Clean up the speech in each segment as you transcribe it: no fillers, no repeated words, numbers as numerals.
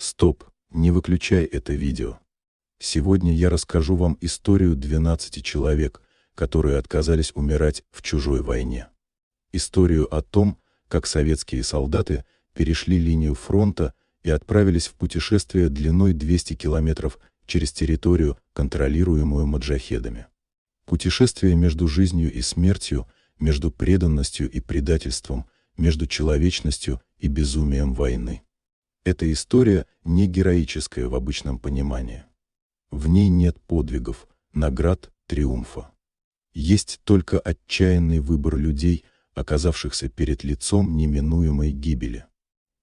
Стоп, не выключай это видео. Сегодня я расскажу вам историю 12 человек, которые отказались умирать в чужой войне. Историю о том, как советские солдаты перешли линию фронта и отправились в путешествие длиной 200 километров через территорию, контролируемую маджахедами. Путешествие между жизнью и смертью, между преданностью и предательством, между человечностью и безумием войны. Эта история не героическая в обычном понимании. В ней нет подвигов, наград, триумфа. Есть только отчаянный выбор людей, оказавшихся перед лицом неминуемой гибели.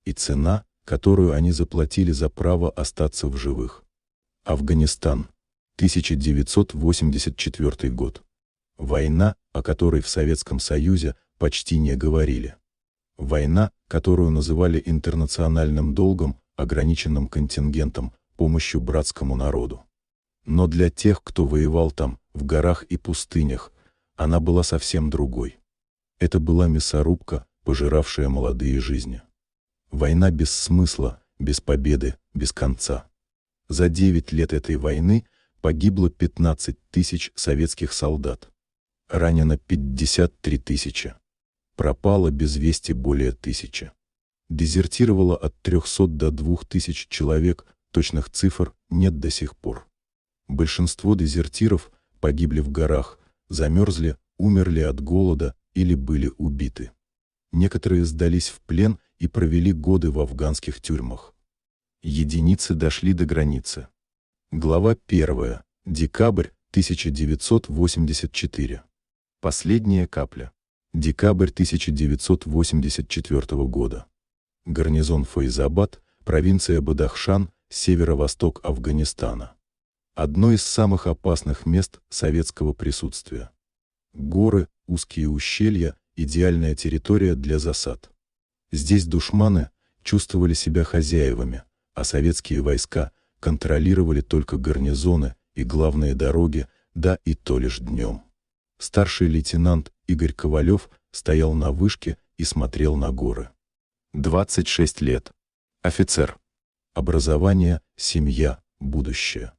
И цена, которую они заплатили за право остаться в живых. Афганистан. 1984 год. Война, о которой в Советском Союзе почти не говорили. Война, которую называли интернациональным долгом, ограниченным контингентом, помощью братскому народу. Но для тех, кто воевал там, в горах и пустынях, она была совсем другой. Это была мясорубка, пожиравшая молодые жизни. Война без смысла, без победы, без конца. За 9 лет этой войны погибло 15 тысяч советских солдат. Ранено 53 тысячи. Пропало без вести более 1000. Дезертировало от 300 до 2000 человек, точных цифр нет до сих пор. Большинство дезертиров погибли в горах, замерзли, умерли от голода или были убиты. Некоторые сдались в плен и провели годы в афганских тюрьмах. Единицы дошли до границы. Глава 1. Декабрь 1984. Последняя капля. Декабрь 1984 года. Гарнизон Файзабад, провинция Бадахшан, северо-восток Афганистана. Одно из самых опасных мест советского присутствия. Горы, узкие ущелья, идеальная территория для засад. Здесь душманы чувствовали себя хозяевами, а советские войска контролировали только гарнизоны и главные дороги, да и то лишь днем. Старший лейтенант Игорь Ковалев стоял на вышке и смотрел на горы. 26 лет. Офицер. Образование, семья, будущее.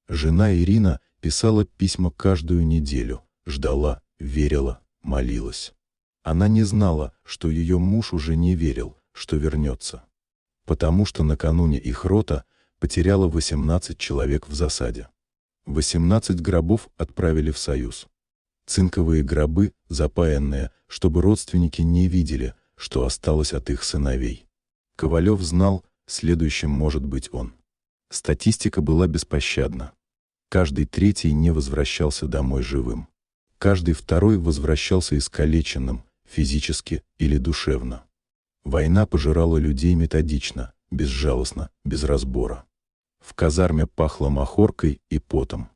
Жена Ирина писала письма каждую неделю, ждала, верила, молилась. Она не знала, что ее муж уже не верил, что вернется. Потому что накануне их рота потеряла 18 человек в засаде. 18 гробов отправили в Союз. Цинковые гробы, запаянные, чтобы родственники не видели, что осталось от их сыновей. Ковалев знал, следующим может быть он. Статистика была беспощадна. Каждый третий не возвращался домой живым. Каждый второй возвращался искалеченным, физически или душевно. Война пожирала людей методично, безжалостно, без разбора. В казарме пахло махоркой и потом.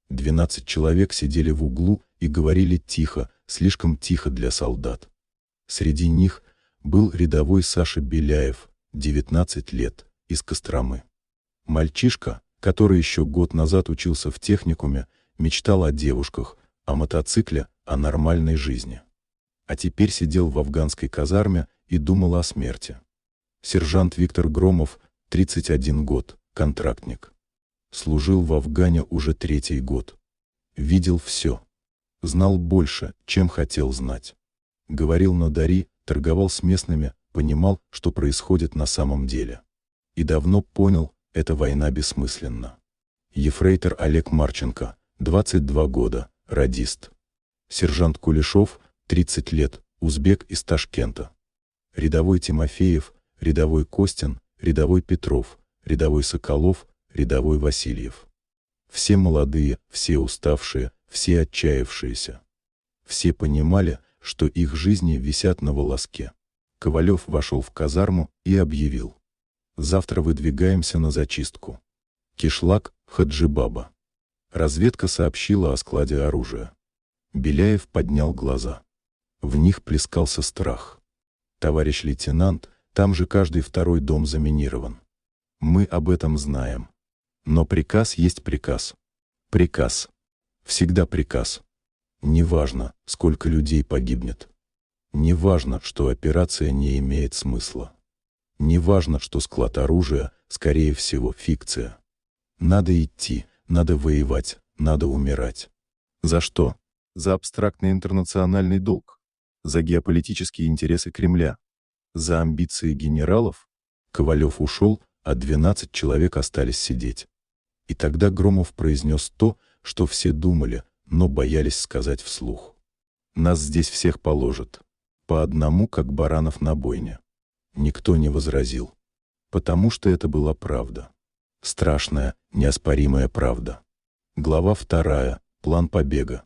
12 человек сидели в углу и говорили тихо, слишком тихо для солдат. Среди них был рядовой Саша Беляев, 19 лет, из Костромы. Мальчишка, который еще год назад учился в техникуме, мечтал о девушках, о мотоцикле, о нормальной жизни. А теперь сидел в афганской казарме и думал о смерти. Сержант Виктор Громов, 31 год, контрактник. Служил в Афгане уже 3-й год. Видел все. Знал больше, чем хотел знать. Говорил на дари, торговал с местными, понимал, что происходит на самом деле. И давно понял, эта война бессмысленна. Ефрейтор Олег Марченко, 22 года, радист. Сержант Кулешов, 30 лет, узбек из Ташкента. Рядовой Тимофеев, рядовой Костин, рядовой Петров, рядовой Соколов, рядовой Васильев. Все молодые, все уставшие, все отчаявшиеся. Все понимали, что их жизни висят на волоске. Ковалев вошел в казарму и объявил: завтра выдвигаемся на зачистку. Кишлак, Хаджибаба. Разведка сообщила о складе оружия. Беляев поднял глаза. В них плескался страх. Товарищ лейтенант, там же каждый второй дом заминирован. Мы об этом знаем. Но приказ есть приказ. Приказ. Всегда приказ. Неважно, сколько людей погибнет. Неважно, что операция не имеет смысла. Неважно, что склад оружия, скорее всего, фикция. Надо идти, надо воевать, надо умирать. За что? За абстрактный интернациональный долг. За геополитические интересы Кремля. За амбиции генералов. Ковалев ушел, а 12 человек остались сидеть. И тогда Громов произнес то, что все думали, но боялись сказать вслух. Нас здесь всех положат. По одному, как баранов на бойне. Никто не возразил. Потому что это была правда. Страшная, неоспоримая правда. Глава 2. План побега.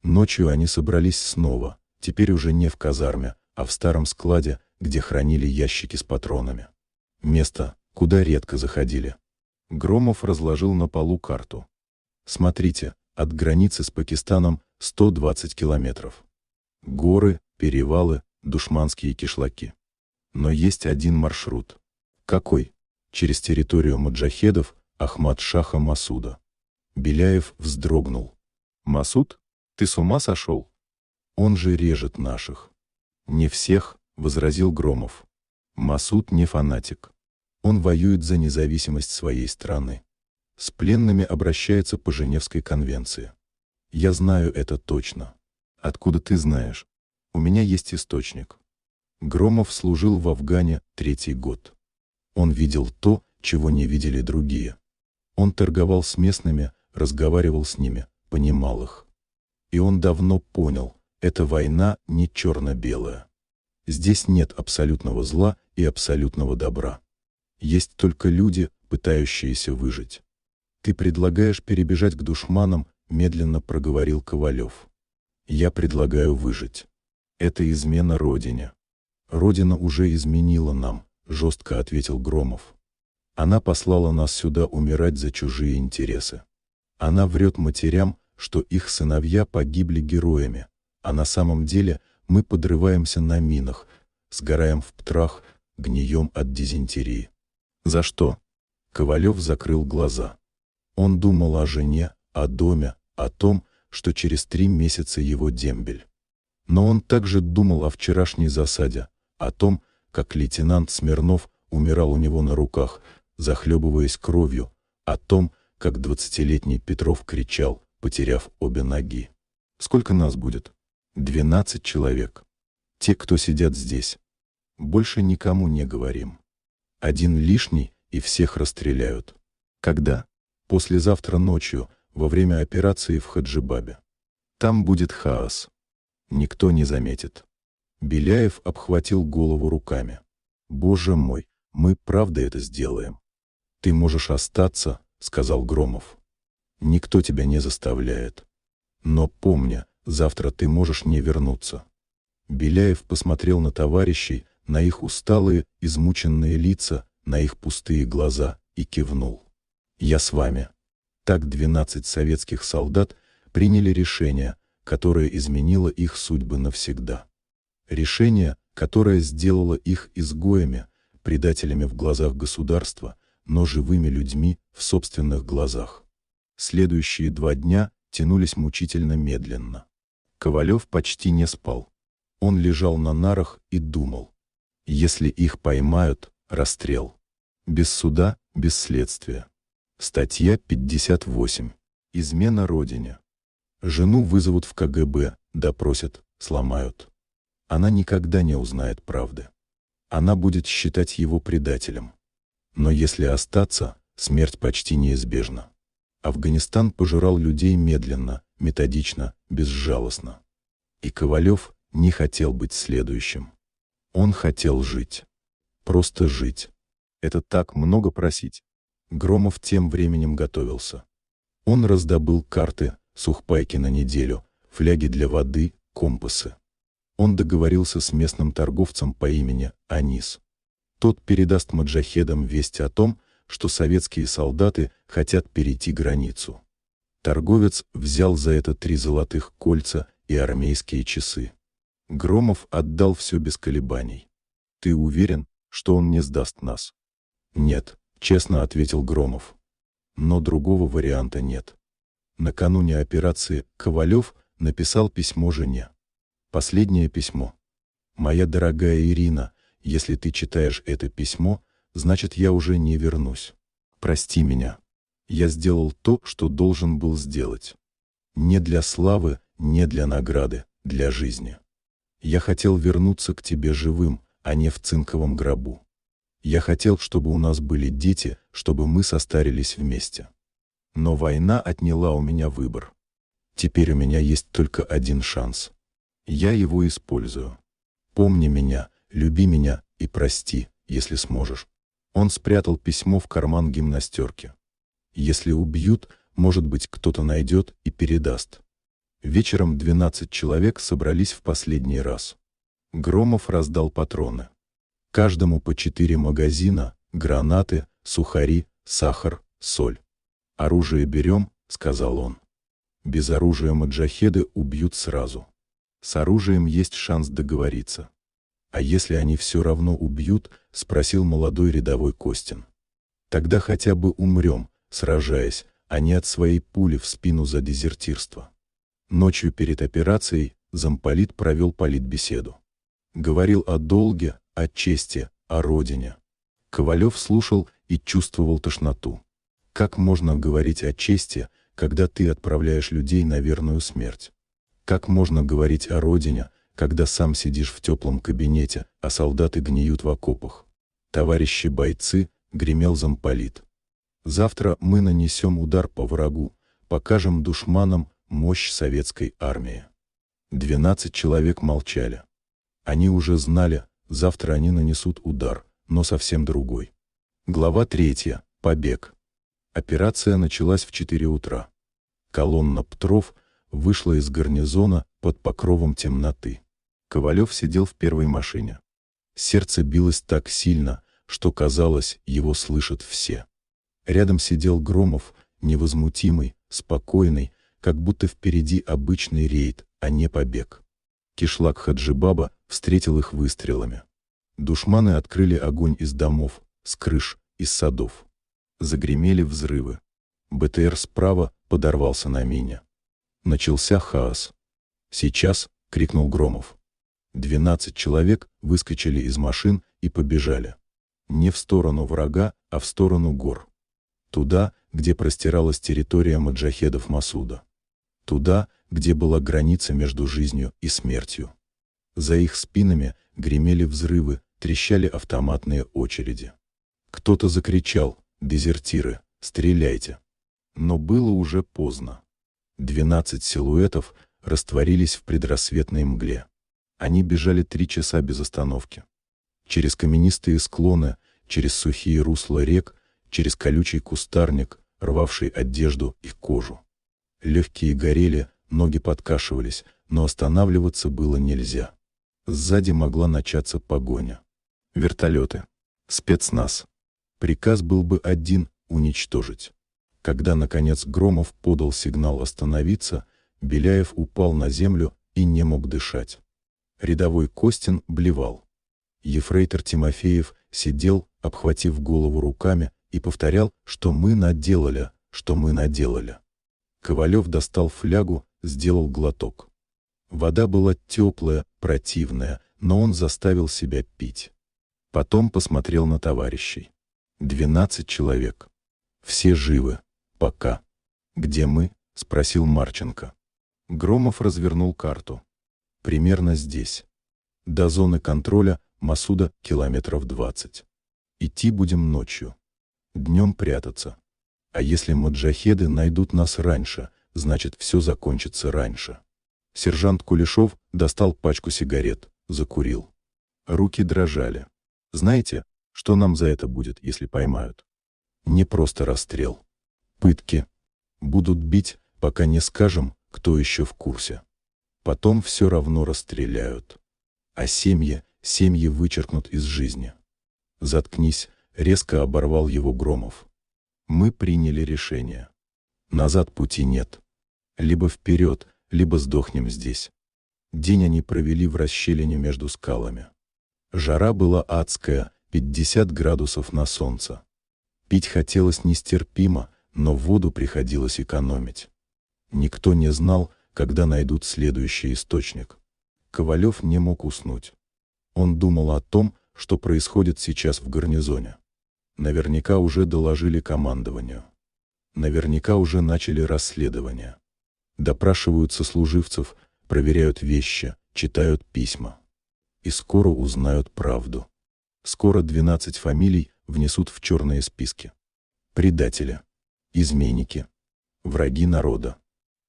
Ночью они собрались снова, теперь уже не в казарме, а в старом складе, где хранили ящики с патронами. Место, куда редко заходили. Громов разложил на полу карту. Смотрите, от границы с Пакистаном 120 километров. Горы, перевалы, душманские кишлаки. Но есть один маршрут. Какой? Через территорию маджахедов Ахмад-Шаха Масуда. Беляев вздрогнул. «Масуд? Ты с ума сошел? Он же режет наших». «Не всех», — возразил Громов. «Масуд не фанатик. Он воюет за независимость своей страны. С пленными обращается по Женевской конвенции. Я знаю это точно». «Откуда ты знаешь?» «У меня есть источник». Громов служил в Афгане 3-й год. Он видел то, чего не видели другие. Он торговал с местными, разговаривал с ними, понимал их. И он давно понял, эта война не черно-белая. Здесь нет абсолютного зла и абсолютного добра. Есть только люди, пытающиеся выжить. «Ты предлагаешь перебежать к душманам», — медленно проговорил Ковалев. «Я предлагаю выжить. Это измена Родине». «Родина уже изменила нам», — жестко ответил Громов. «Она послала нас сюда умирать за чужие интересы. Она врет матерям, что их сыновья погибли героями, а на самом деле мы подрываемся на минах, сгораем в птрах, гнием от дизентерии». «За что?» Ковалев закрыл глаза. Он думал о жене, о доме, о том, что через 3 месяца его дембель. Но он также думал о вчерашней засаде, о том, как лейтенант Смирнов умирал у него на руках, захлебываясь кровью, о том, как 20-летний Петров кричал, потеряв обе ноги. «Сколько нас будет?» 12 человек. Те, кто сидят здесь. Больше никому не говорим. Один лишний, и всех расстреляют. Когда? Послезавтра ночью, во время операции в Хаджибабе. Там будет хаос. Никто не заметит». Беляев обхватил голову руками. «Боже мой, мы правда это сделаем». «Ты можешь остаться», — сказал Громов. «Никто тебя не заставляет. Но помни, завтра ты можешь не вернуться». Беляев посмотрел на товарищей, на их усталые, измученные лица, на их пустые глаза и кивнул. «Я с вами». Так 12 советских солдат приняли решение, которое изменило их судьбы навсегда. Решение, которое сделало их изгоями, предателями в глазах государства, но живыми людьми в собственных глазах. Следующие 2 дня тянулись мучительно медленно. Ковалев почти не спал. Он лежал на нарах и думал. Если их поймают, расстрел. Без суда, без следствия. Статья 58. Измена Родине. Жену вызовут в КГБ, допросят, сломают. Она никогда не узнает правды. Она будет считать его предателем. Но если остаться, смерть почти неизбежна. Афганистан пожирал людей медленно, методично, безжалостно. И Ковалев не хотел быть следующим. Он хотел жить. Просто жить. Это так много просить. Громов тем временем готовился. Он раздобыл карты, сухпайки на неделю, фляги для воды, компасы. Он договорился с местным торговцем по имени Анис. Тот передаст маджахедам весть о том, что советские солдаты хотят перейти границу. Торговец взял за это 3 золотых кольца и армейские часы. Громов отдал все без колебаний. «Ты уверен, что он не сдаст нас?» «Нет», — честно ответил Громов. Но другого варианта нет. Накануне операции Ковалев написал письмо жене. Последнее письмо. «Моя дорогая Ирина, если ты читаешь это письмо, значит, я уже не вернусь. Прости меня. Я сделал то, что должен был сделать. Не для славы, не для награды, для жизни. Я хотел вернуться к тебе живым, а не в цинковом гробу. Я хотел, чтобы у нас были дети, чтобы мы состарились вместе. Но война отняла у меня выбор. Теперь у меня есть только один шанс. Я его использую. Помни меня, люби меня и прости, если сможешь. Он спрятал письмо в карман гимнастерки. Если убьют, может быть, кто-то найдет и передаст. Вечером 12 человек собрались в последний раз. Громов раздал патроны. Каждому по 4 магазина, гранаты, сухари, сахар, соль. «Оружие берем», — сказал он. «Без оружия маджахеды убьют сразу. С оружием есть шанс договориться». «А если они все равно убьют?» — спросил молодой рядовой Костин. «Тогда хотя бы умрем, сражаясь, а не от своей пули в спину за дезертирство». Ночью перед операцией замполит провел политбеседу. Говорил о долге, о чести, о родине. Ковалев слушал и чувствовал тошноту. Как можно говорить о чести, когда ты отправляешь людей на верную смерть? Как можно говорить о родине, когда сам сидишь в теплом кабинете, а солдаты гниют в окопах? «Товарищи бойцы», — гремел замполит. «Завтра мы нанесем удар по врагу, покажем душманам мощь советской армии». 12 человек молчали. Они уже знали, завтра они нанесут удар, но совсем другой. Глава 3. Побег. Операция началась в 4 утра. Колонна Петров вышла из гарнизона под покровом темноты. Ковалев сидел в первой машине. Сердце билось так сильно, что казалось, его слышат все. Рядом сидел Громов, невозмутимый, спокойный, как будто впереди обычный рейд, а не побег. Кишлак Хаджибаба встретил их выстрелами. Душманы открыли огонь из домов, с крыш, из садов. Загремели взрывы. БТР справа подорвался на мине. Начался хаос. «Сейчас!» — крикнул Громов. 12 человек выскочили из машин и побежали. Не в сторону врага, а в сторону гор. Туда, где простиралась территория маджахедов Масуда. Туда, где была граница между жизнью и смертью. За их спинами гремели взрывы, трещали автоматные очереди. Кто-то закричал: «Дезертиры, стреляйте!» Но было уже поздно. 12 силуэтов растворились в предрассветной мгле. Они бежали 3 часа без остановки. Через каменистые склоны, через сухие русла рек, через колючий кустарник, рвавший одежду и кожу. Легкие горели, ноги подкашивались, но останавливаться было нельзя. Сзади могла начаться погоня. Вертолеты. Спецназ. Приказ был бы один — уничтожить. Когда, наконец, Громов подал сигнал остановиться, Беляев упал на землю и не мог дышать. Рядовой Костин блевал. Ефрейтор Тимофеев сидел, обхватив голову руками, и повторял: «Что мы наделали, что мы наделали». Ковалев достал флягу, сделал глоток. Вода была теплая, противная, но он заставил себя пить. Потом посмотрел на товарищей. 12 человек. Все живы. Пока. «Где мы?» — спросил Марченко. Громов развернул карту. «Примерно здесь. До зоны контроля Масуда километров 20. Идти будем ночью. Днем прятаться. А если маджахеды найдут нас раньше, значит, все закончится раньше». Сержант Кулешов достал пачку сигарет, закурил. Руки дрожали. «Знаете, что нам за это будет, если поймают? Не просто расстрел. Пытки. Будут бить, пока не скажем, кто еще в курсе. Потом все равно расстреляют. А семьи вычеркнут из жизни». «Заткнись», — резко оборвал его Громов. «Мы приняли решение. Назад пути нет. Либо вперед, либо сдохнем здесь». День они провели в расщелине между скалами. Жара была адская, 50 градусов на солнце. Пить хотелось нестерпимо, но воду приходилось экономить. Никто не знал, когда найдут следующий источник. Ковалев не мог уснуть. Он думал о том, что происходит сейчас в гарнизоне. Наверняка уже доложили командованию. Наверняка уже начали расследование. Допрашивают сослуживцев, проверяют вещи, читают письма. И скоро узнают правду. Скоро 12 фамилий внесут в черные списки. Предатели, изменники, враги народа.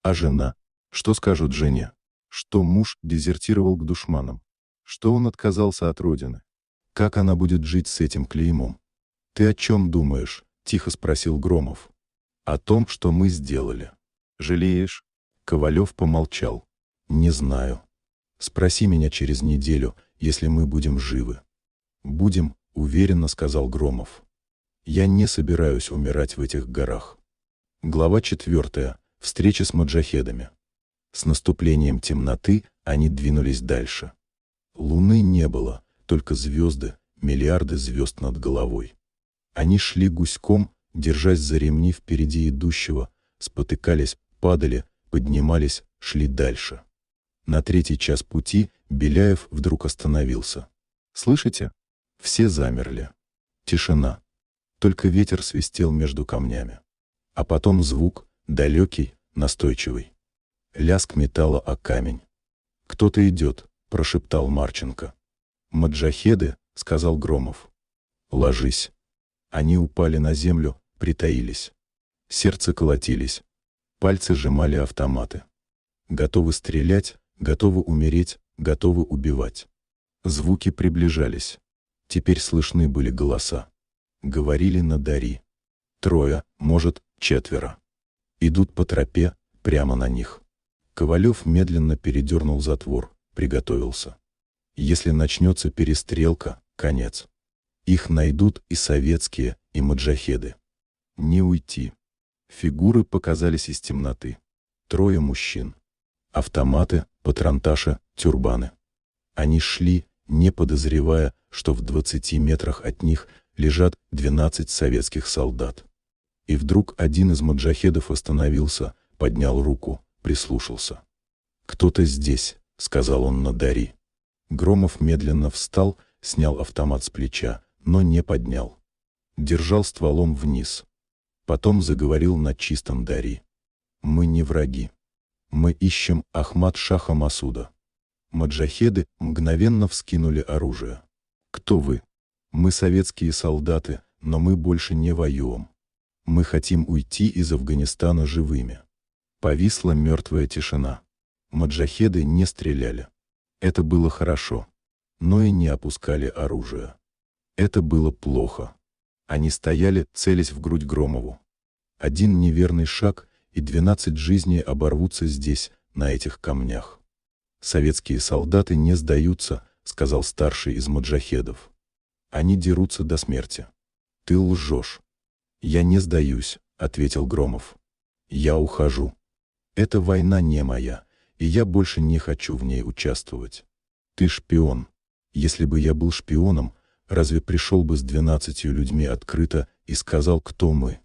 А жена? Что скажут жене? Что муж дезертировал к душманам? Что он отказался от родины? Как она будет жить с этим клеймом? «Ты о чем думаешь?» — тихо спросил Громов. «О том, что мы сделали. Жалеешь?» Ковалев помолчал. «Не знаю. Спроси меня через неделю, если мы будем живы». «Будем», — уверенно сказал Громов. «Я не собираюсь умирать в этих горах». Глава 4. Встреча с маджахедами. С наступлением темноты они двинулись дальше. Луны не было, только звезды, миллиарды звезд над головой. Они шли гуськом, держась за ремни впереди идущего, спотыкались, падали, поднимались, шли дальше. На 3-й час пути Беляев вдруг остановился. «Слышите?» Все замерли. Тишина. Только ветер свистел между камнями. А потом звук, далекий, настойчивый. Лязг металла о камень. «Кто-то идет», — прошептал Марченко. «Маджахеды», — сказал Громов. «Ложись». Они упали на землю, притаились. Сердце колотились. Пальцы сжимали автоматы. Готовы стрелять, готовы умереть, готовы убивать. Звуки приближались. Теперь слышны были голоса. Говорили на Дари. 3, может, 4. Идут по тропе, прямо на них. Ковалев медленно передернул затвор, приготовился. Если начнется перестрелка, конец. Их найдут и советские, и маджахеды. Не уйти. Фигуры показались из темноты. 3 мужчин. Автоматы, патронташи, тюрбаны. Они шли, не подозревая, что в 20 метрах от них лежат 12 советских солдат. И вдруг один из маджахедов остановился, поднял руку, прислушался. «Кто-то здесь», — сказал он на Дари. Громов медленно встал, снял автомат с плеча, но не поднял. Держал стволом вниз. Потом заговорил на чистом Дари. «Мы не враги. Мы ищем Ахмад-Шаха Масуда». Маджахеды мгновенно вскинули оружие. «Кто вы?» «Мы советские солдаты, но мы больше не воюем. Мы хотим уйти из Афганистана живыми». Повисла мертвая тишина. Маджахеды не стреляли. Это было хорошо. Но и не опускали оружие. Это было плохо. Они стояли, целясь в грудь Громову. Один неверный шаг, и 12 жизней оборвутся здесь, на этих камнях. «Советские солдаты не сдаются», — сказал старший из маджахедов. «Они дерутся до смерти». «Ты лжешь». «Я не сдаюсь», — ответил Громов. «Я ухожу. Эта война не моя, и я больше не хочу в ней участвовать. Ты шпион. Если бы я был шпионом, разве пришел бы с 12 людьми открыто и сказал, кто мы?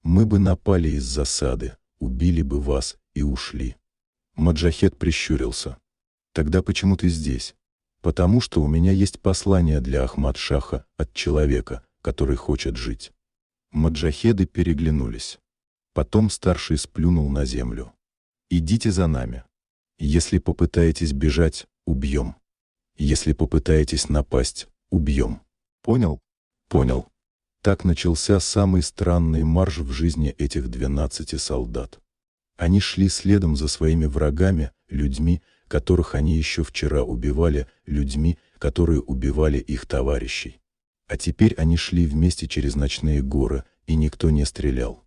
Мы бы напали из засады, убили бы вас и ушли». Маджахед прищурился. «Тогда почему ты здесь?» «Потому что у меня есть послание для Ахмад-Шаха от человека, который хочет жить». Маджахеды переглянулись. Потом старший сплюнул на землю. «Идите за нами. Если попытаетесь бежать, убьем. Если попытаетесь напасть, убьем. Понял?» «Понял». Так начался самый странный марш в жизни этих 12 солдат. Они шли следом за своими врагами, людьми, которых они еще вчера убивали, людьми, которые убивали их товарищей. А теперь они шли вместе через ночные горы, и никто не стрелял.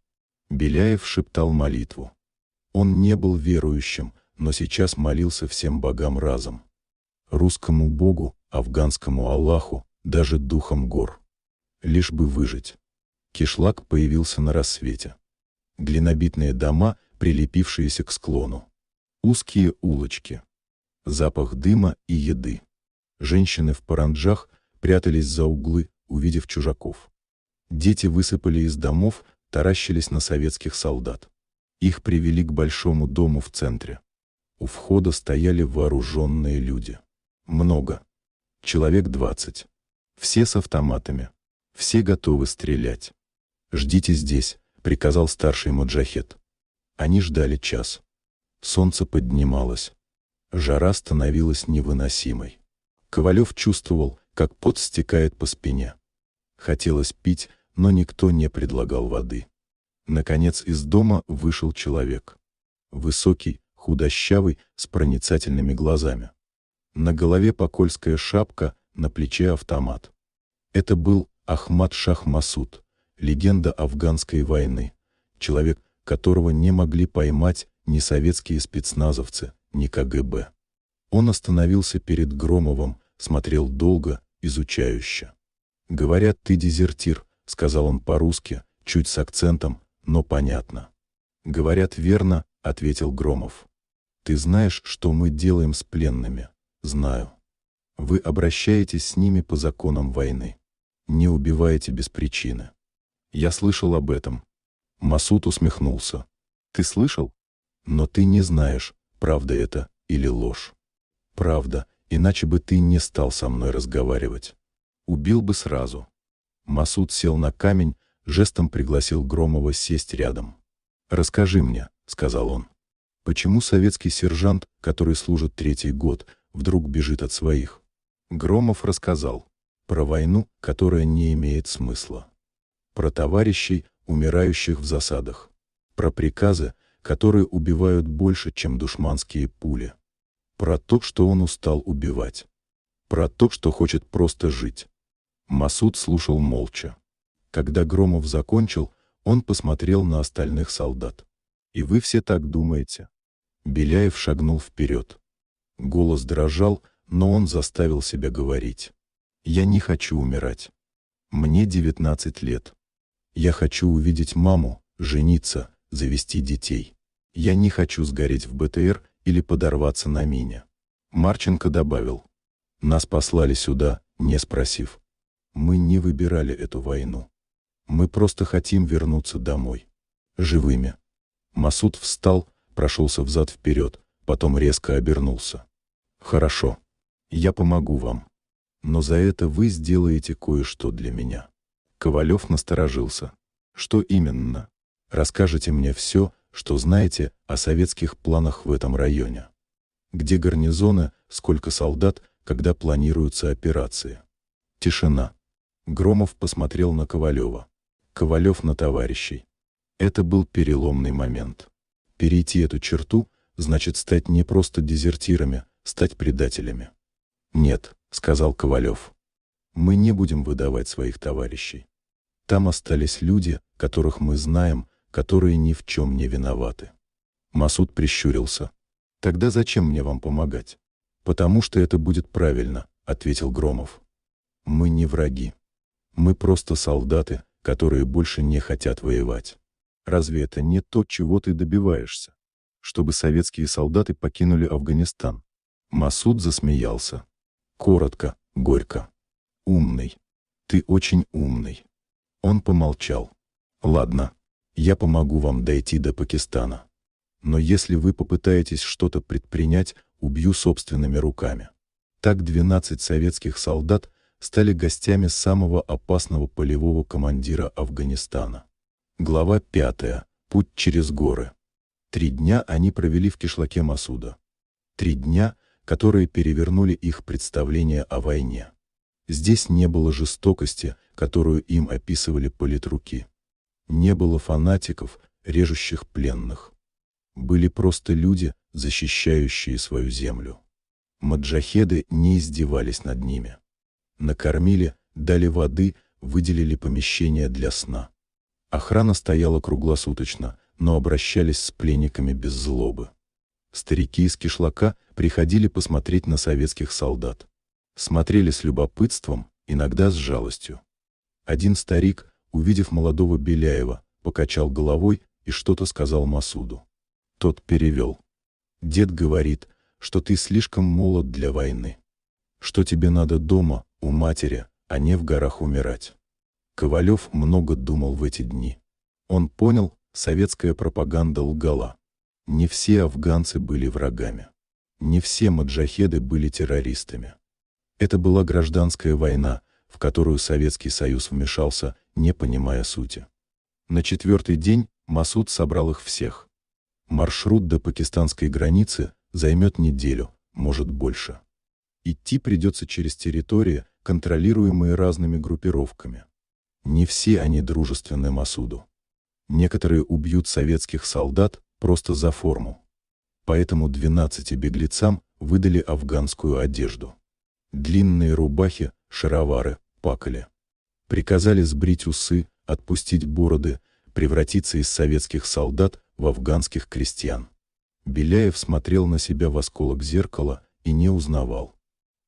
Беляев шептал молитву. Он не был верующим, но сейчас молился всем богам разом. Русскому богу, афганскому Аллаху, даже духам гор. Лишь бы выжить. Кишлак появился на рассвете. Глинобитные дома, прилепившиеся к склону. Узкие улочки. Запах дыма и еды. Женщины в паранджах прятались за углы, увидев чужаков. Дети высыпали из домов, таращились на советских солдат. Их привели к большому дому в центре. У входа стояли вооруженные люди. Много. Человек 20. Все с автоматами. Все готовы стрелять. «Ждите здесь», — приказал старший маджахед. Они ждали час. Солнце поднималось. Жара становилась невыносимой. Ковалев чувствовал, как пот стекает по спине. Хотелось пить, но никто не предлагал воды. Наконец из дома вышел человек. Высокий, худощавый, с проницательными глазами. На голове покольская шапка, на плече автомат. Это был Ахмад Шах Масуд, легенда афганской войны, человек, которого не могли поймать ни советские спецназовцы, ни КГБ. Он остановился перед Громовым, смотрел долго, изучающе. «Говорят, ты дезертир», — сказал он по-русски, чуть с акцентом, но понятно. «Говорят, верно», — ответил Громов. «Ты знаешь, что мы делаем с пленными?» «Знаю. Вы обращаетесь с ними по законам войны. Не убиваете без причины». «Я слышал об этом». Масуд усмехнулся. «Ты слышал? Но ты не знаешь, правда это или ложь». «Правда, иначе бы ты не стал со мной разговаривать. Убил бы сразу». Масуд сел на камень, жестом пригласил Громова сесть рядом. «Расскажи мне», — сказал он, — «почему советский сержант, который служит 3-й год, вдруг бежит от своих?» Громов рассказал про войну, которая не имеет смысла, про товарищей, умирающих в засадах, про приказы, которые убивают больше, чем душманские пули, про то, что он устал убивать, про то, что хочет просто жить. Масуд слушал молча. Когда Громов закончил, он посмотрел на остальных солдат. «И вы все так думаете?» Беляев шагнул вперед. Голос дрожал, но он заставил себя говорить. «Я не хочу умирать. Мне 19 лет. Я хочу увидеть маму, жениться, завести детей. Я не хочу сгореть в БТР или подорваться на мине». Марченко добавил: «Нас послали сюда, не спросив. Мы не выбирали эту войну. Мы просто хотим вернуться домой. Живыми». Масуд встал, прошелся взад-вперед, потом резко обернулся. «Хорошо. Я помогу вам. Но за это вы сделаете кое-что для меня». Ковалев насторожился. «Что именно? Расскажите мне все, что знаете о советских планах в этом районе. Где гарнизоны, сколько солдат, когда планируются операции?» Тишина. Громов посмотрел на Ковалева. Ковалев на товарищей. Это был переломный момент. Перейти эту черту значит стать не просто дезертирами, стать предателями. «Нет», — сказал Ковалев. «Мы не будем выдавать своих товарищей. Там остались люди, которых мы знаем, которые ни в чем не виноваты». Масуд прищурился. «Тогда зачем мне вам помогать?» «Потому что это будет правильно», — ответил Громов. «Мы не враги. Мы просто солдаты, которые больше не хотят воевать. Разве это не то, чего ты добиваешься? Чтобы советские солдаты покинули Афганистан?» Масуд засмеялся. Коротко, горько. «Умный. Ты очень умный». Он помолчал. «Ладно, я помогу вам дойти до Пакистана. Но если вы попытаетесь что-то предпринять, убью собственными руками». Так 12 советских солдат стали гостями самого опасного полевого командира Афганистана. Глава 5. Путь через горы. 3 дня они провели в кишлаке Масуда. 3 дня, которые перевернули их представление о войне. Здесь не было жестокости, которую им описывали политруки. Не было фанатиков, режущих пленных. Были просто люди, защищающие свою землю. Маджахеды не издевались над ними. Накормили, дали воды, выделили помещение для сна. Охрана стояла круглосуточно, но обращались с пленниками без злобы. Старики из кишлака приходили посмотреть на советских солдат. Смотрели с любопытством, иногда с жалостью. Один старик, увидев молодого Беляева, покачал головой и что-то сказал Масуду. Тот перевел. «Дед говорит, что ты слишком молод для войны. Что тебе надо дома, у матери, а не в горах умирать». Ковалев много думал в эти дни. Он понял, советская пропаганда лгала. Не все афганцы были врагами. Не все маджахеды были террористами. Это была гражданская война, в которую Советский Союз вмешался, не понимая сути. На 4-й день Масуд собрал их всех. Маршрут до пакистанской границы займет неделю, может больше. Идти придется через территории, контролируемые разными группировками. Не все они дружественны Масуду. Некоторые убьют советских солдат просто за форму. Поэтому 12 беглецам выдали афганскую одежду. Длинные рубахи, шаровары, пакали. Приказали сбрить усы, отпустить бороды, превратиться из советских солдат в афганских крестьян. Беляев смотрел на себя в осколок зеркала и не узнавал.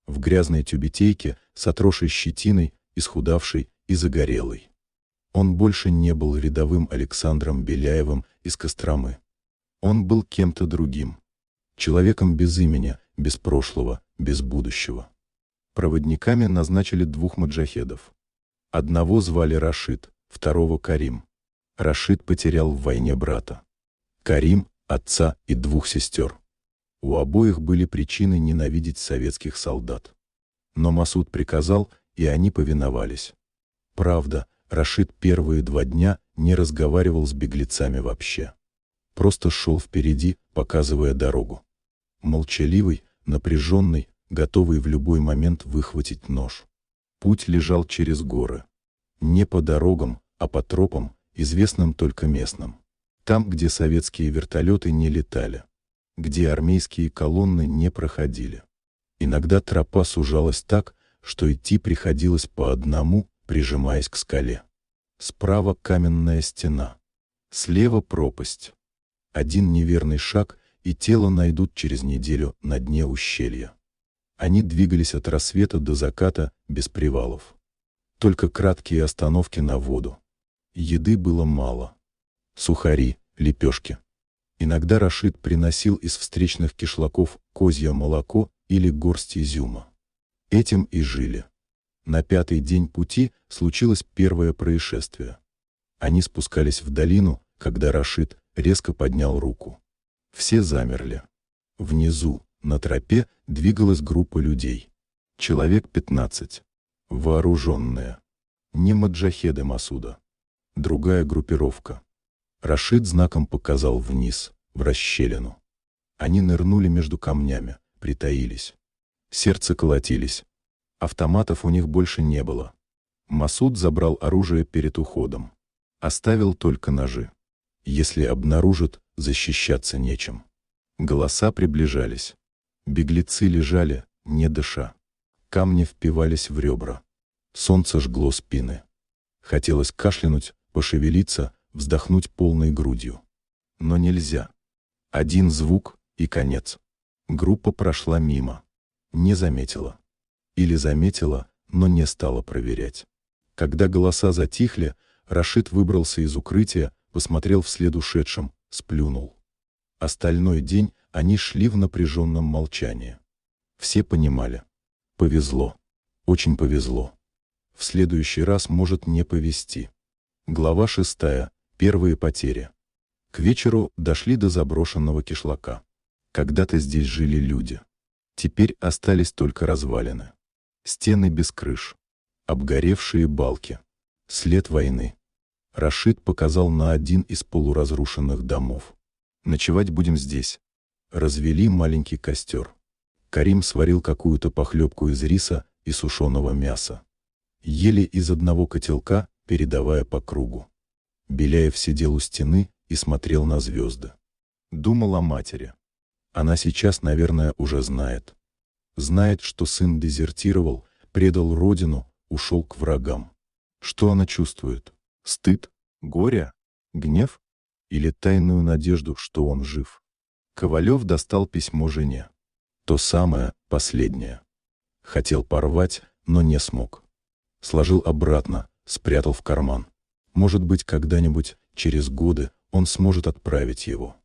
В грязной тюбетейке, с отросшей щетиной, исхудавшей и загорелой. Он больше не был рядовым Александром Беляевым из Костромы. Он был кем-то другим. Человеком без имени, без прошлого, без будущего. Проводниками назначили 2 маджахедов. Одного звали Рашид, второго Карим. Рашид потерял в войне брата. Карим – отца и 2 сестер. У обоих были причины ненавидеть советских солдат. Но Масуд приказал, и они повиновались. Правда, Рашид первые 2 дня не разговаривал с беглецами вообще. Просто шел впереди, показывая дорогу. Молчаливый, напряженный, готовый в любой момент выхватить нож. Путь лежал через горы. Не по дорогам, а по тропам, известным только местным. Там, где советские вертолеты не летали. Где армейские колонны не проходили. Иногда тропа сужалась так, что идти приходилось по одному, прижимаясь к скале. Справа каменная стена. Слева пропасть. Один неверный шаг, и тело найдут через неделю на дне ущелья. Они двигались от рассвета до заката, без привалов. Только краткие остановки на воду. Еды было мало. Сухари, лепешки. Иногда Рашид приносил из встречных кишлаков козье молоко или горсть изюма. Этим и жили. На 5-й день пути случилось первое происшествие. Они спускались в долину, когда Рашид резко поднял руку. Все замерли. Внизу, на тропе, двигалась группа людей. Человек 15. Вооруженные. Не маджахеды Масуда. Другая группировка. Рашид знаком показал вниз, в расщелину. Они нырнули между камнями, притаились. Сердце колотились. Автоматов у них больше не было. Масуд забрал оружие перед уходом. Оставил только ножи. Если обнаружат, защищаться нечем. Голоса приближались. Беглецы лежали, не дыша. Камни впивались в ребра. Солнце жгло спины. Хотелось кашлянуть, пошевелиться, вздохнуть полной грудью. Но нельзя. Один звук — и конец. Группа прошла мимо. Не заметила. Или заметила, но не стала проверять. Когда голоса затихли, Рашид выбрался из укрытия, посмотрел вслед ушедшим, сплюнул. Остальной день они шли в напряженном молчании. Все понимали. Повезло. Очень повезло. В следующий раз может не повезти. Глава 6. Первые потери. К вечеру дошли до заброшенного кишлака. Когда-то здесь жили люди. Теперь остались только развалины. Стены без крыш. Обгоревшие балки. След войны. Рашид показал на один из полуразрушенных домов. «Ночевать будем здесь». Развели маленький костер. Карим сварил какую-то похлебку из риса и сушеного мяса. Ели из одного котелка, передавая по кругу. Беляев сидел у стены и смотрел на звезды. Думал о матери. Она сейчас, наверное, уже знает. Знает, что сын дезертировал, предал родину, ушел к врагам. Что она чувствует? Стыд? Горе? Гнев? Или тайную надежду, что он жив? Ковалев достал письмо жене. То самое, последнее. Хотел порвать, но не смог. Сложил обратно, спрятал в карман. Может быть, когда-нибудь, через годы, он сможет отправить его.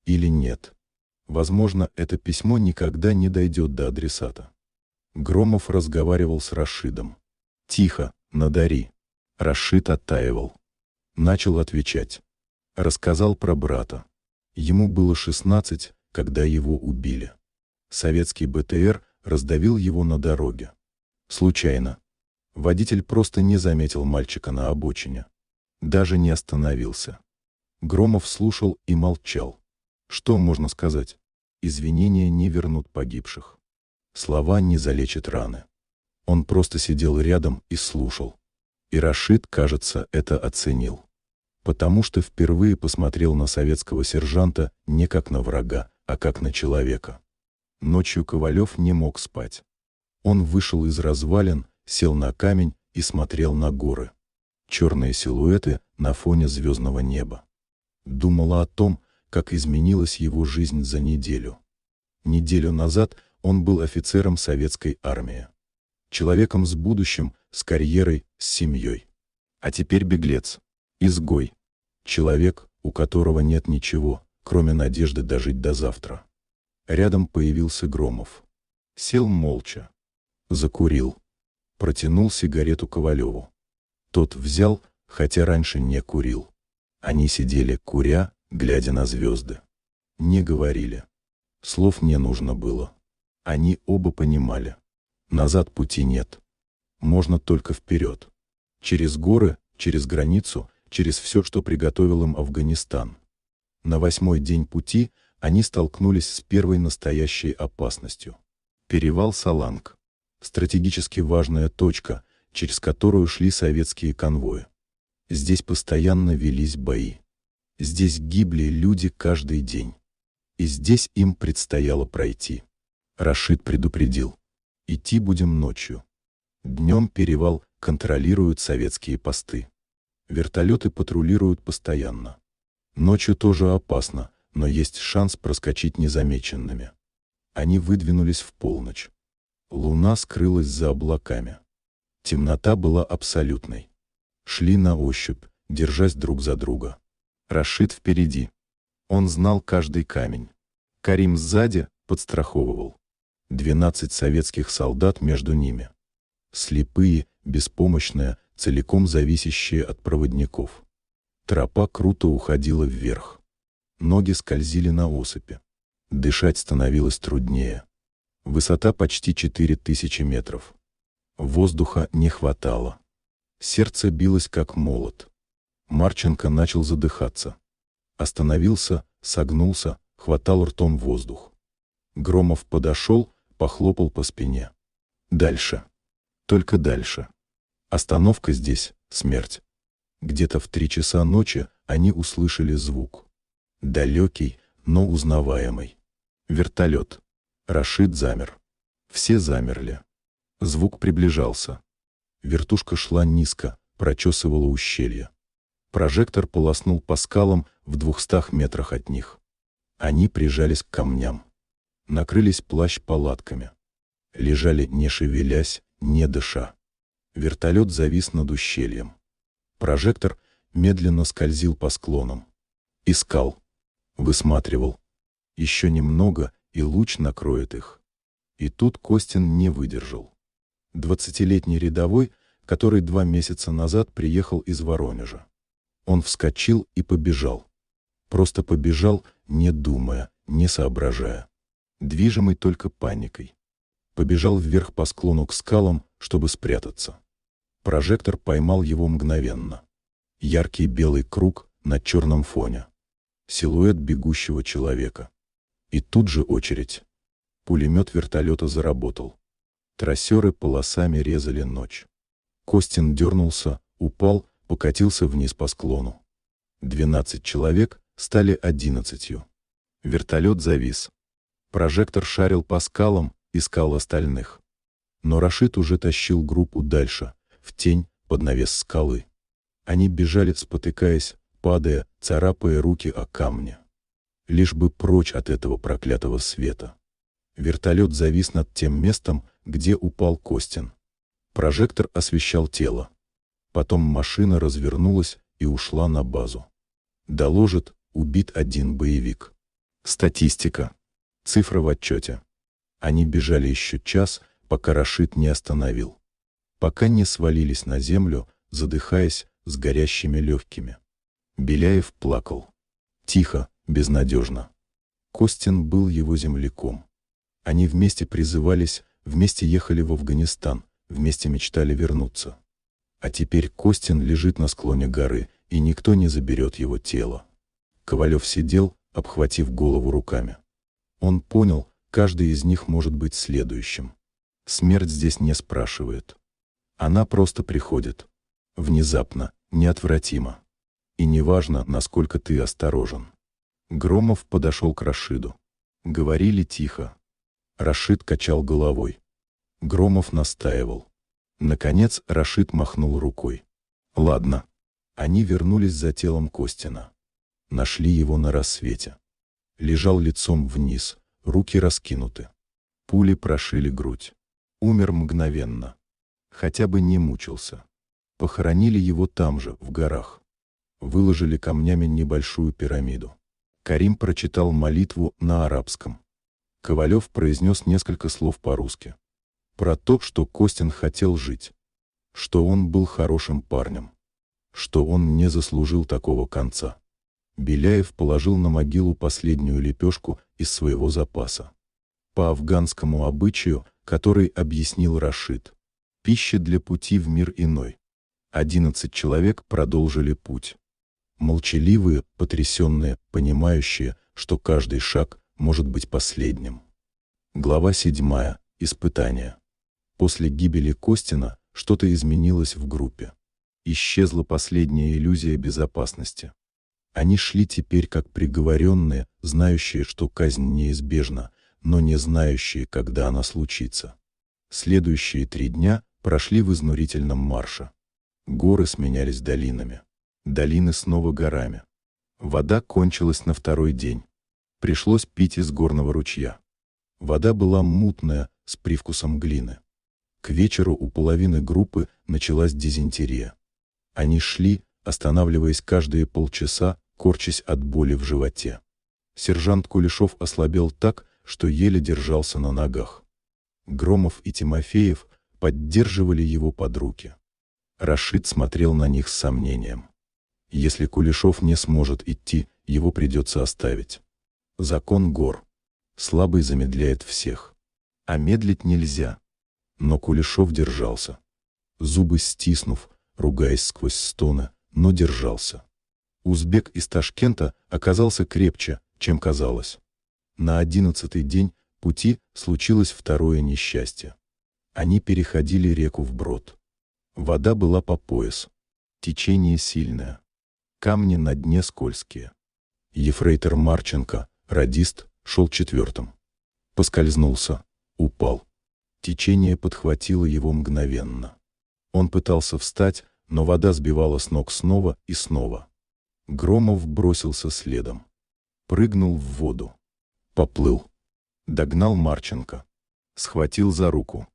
Или нет. Возможно, это письмо никогда не дойдет до адресата. Громов разговаривал с Рашидом. «Тихо, надари». Рашид оттаивал. Начал отвечать. Рассказал про брата. Ему было 16, когда его убили. Советский БТР раздавил его на дороге. Случайно. Водитель просто не заметил мальчика на обочине. Даже не остановился. Громов слушал и молчал. Что можно сказать? Извинения не вернут погибших. Слова не залечат раны. Он просто сидел рядом и слушал. И Рашид, кажется, это оценил. Потому что впервые посмотрел на советского сержанта не как на врага, а как на человека. Ночью Ковалев не мог спать. Он вышел из развалин, сел на камень и смотрел на горы. Черные силуэты на фоне звездного неба. Думал о том, как изменилась его жизнь за неделю. Неделю назад он был офицером советской армии. Человеком с будущим, с карьерой, с семьей. А теперь беглец, изгой. Человек, у которого нет ничего, кроме надежды дожить до завтра. Рядом появился Громов. Сел молча. Закурил. Протянул сигарету Ковалеву. Тот взял, хотя раньше не курил. Они сидели, куря, глядя на звезды. Не говорили. Слов не нужно было. Они оба понимали. Назад пути нет. Можно только вперед. Через горы, через границу, через все, что приготовил им Афганистан. На 8-й день пути они столкнулись с первой настоящей опасностью. Перевал Саланг. Стратегически важная точка, через которую шли советские конвои. Здесь постоянно велись бои. Здесь гибли люди каждый день. И здесь им предстояло пройти. Рашид предупредил. Идти будем ночью. Днем перевал контролируют советские посты. Вертолеты патрулируют постоянно. Ночью тоже опасно, но есть шанс проскочить незамеченными. Они выдвинулись в полночь. Луна скрылась за облаками. Темнота была абсолютной. Шли на ощупь, держась друг за друга. Рашид впереди. Он знал каждый камень. Карим сзади подстраховывал. 12 советских солдат между ними. Слепые, беспомощные, целиком зависящие от проводников. Тропа круто уходила вверх. Ноги скользили на осыпи. Дышать становилось труднее. Высота почти 4000 метров. Воздуха не хватало. Сердце билось как молот. Марченко начал задыхаться. Остановился, согнулся, хватал ртом воздух. Громов подошел, похлопал по спине. Дальше. Только дальше. Остановка здесь — смерть. Где-то в 3 часа ночи они услышали звук. Далекий, но узнаваемый. Вертолет. Рашид замер. Все замерли. Звук приближался. Вертушка шла низко, прочесывала ущелье. Прожектор полоснул по скалам в 200 метрах от них. Они прижались к камням. Накрылись плащ-палатками. Лежали, не шевелясь, не дыша. Вертолет завис над ущельем. Прожектор медленно скользил по склонам. Искал. Высматривал. Еще немного, и луч накроет их. И тут Костин не выдержал. 20-летний рядовой, который 2 месяца назад приехал из Воронежа. Он вскочил и побежал. Просто побежал, не думая, не соображая. Движимый только паникой. Побежал вверх по склону к скалам, чтобы спрятаться. Прожектор поймал его мгновенно. Яркий белый круг на черном фоне. Силуэт бегущего человека. И тут же очередь. Пулемет вертолета заработал. Трассеры полосами резали ночь. Костин дернулся, упал, покатился вниз по склону. 12 человек стали 11. Вертолет завис. Прожектор шарил по скалам, искал остальных. Но Рашид уже тащил группу дальше, в тень, под навес скалы. Они бежали, спотыкаясь, падая, царапая руки о камни. Лишь бы прочь от этого проклятого света. Вертолет завис над тем местом, где упал Костин. Прожектор освещал тело. Потом машина развернулась и ушла на базу. Доложит, убит 1 боевик. Статистика. Цифра в отчете. Они бежали еще час, пока Рашид не остановил. Пока не свалились на землю, задыхаясь, с горящими легкими. Беляев плакал. Тихо, безнадежно. Костин был его земляком. Они вместе призывались, вместе ехали в Афганистан, Вместе мечтали вернуться. А теперь Костин лежит на склоне горы, и никто не заберет его тело. Ковалев сидел, обхватив голову руками. Он понял, каждый из них может быть следующим. Смерть здесь не спрашивает. Она просто приходит. Внезапно, неотвратимо. И неважно, насколько ты осторожен. Громов подошел к Рашиду. Говорили тихо. Рашид качал головой. Громов настаивал. Наконец Рашид махнул рукой. Ладно. Они вернулись за телом Костина. Нашли его на рассвете. Лежал лицом вниз, руки раскинуты. Пули прошили грудь. Умер мгновенно. Хотя бы не мучился. Похоронили его там же, в горах. Выложили камнями небольшую пирамиду. Карим прочитал молитву на арабском. Ковалев произнес несколько слов по-русски. Про то, что Костин хотел жить. Что он был хорошим парнем. Что он не заслужил такого конца. Беляев положил на могилу последнюю лепешку из своего запаса. По афганскому обычаю, который объяснил Рашид. Пища для пути в мир иной. 11 человек продолжили путь. Молчаливые, потрясенные, понимающие, что каждый шаг может быть последним. Глава 7. Испытание. После гибели Костина что-то изменилось в группе. Исчезла последняя иллюзия безопасности. Они шли теперь как приговоренные, знающие, что казнь неизбежна, но не знающие, когда она случится. Следующие 3 дня прошли в изнурительном марше. Горы сменялись долинами. Долины снова горами. Вода кончилась на 2-й день. Пришлось пить из горного ручья. Вода была мутная, с привкусом глины. К вечеру у половины группы началась дизентерия. Они шли, останавливаясь каждые полчаса, корчась от боли в животе. Сержант Кулешов ослабел так, что еле держался на ногах. Громов и Тимофеев поддерживали его под руки. Рашид смотрел на них с сомнением. Если Кулешов не сможет идти, его придется оставить. Закон гор. Слабый замедляет всех. А медлить нельзя. Но Кулешов держался. Зубы стиснув, ругаясь сквозь стоны, но держался. Узбек из Ташкента оказался крепче, чем казалось. На 11-й день пути случилось 2-е несчастье. Они переходили реку вброд. Вода была по пояс. Течение сильное. Камни на дне скользкие. Ефрейтор Марченко, радист, шел 4-м. Поскользнулся, упал. Течение подхватило его мгновенно. Он пытался встать, но вода сбивала с ног снова и снова. Громов бросился следом. Прыгнул в воду. Поплыл. Догнал Марченко. Схватил за руку.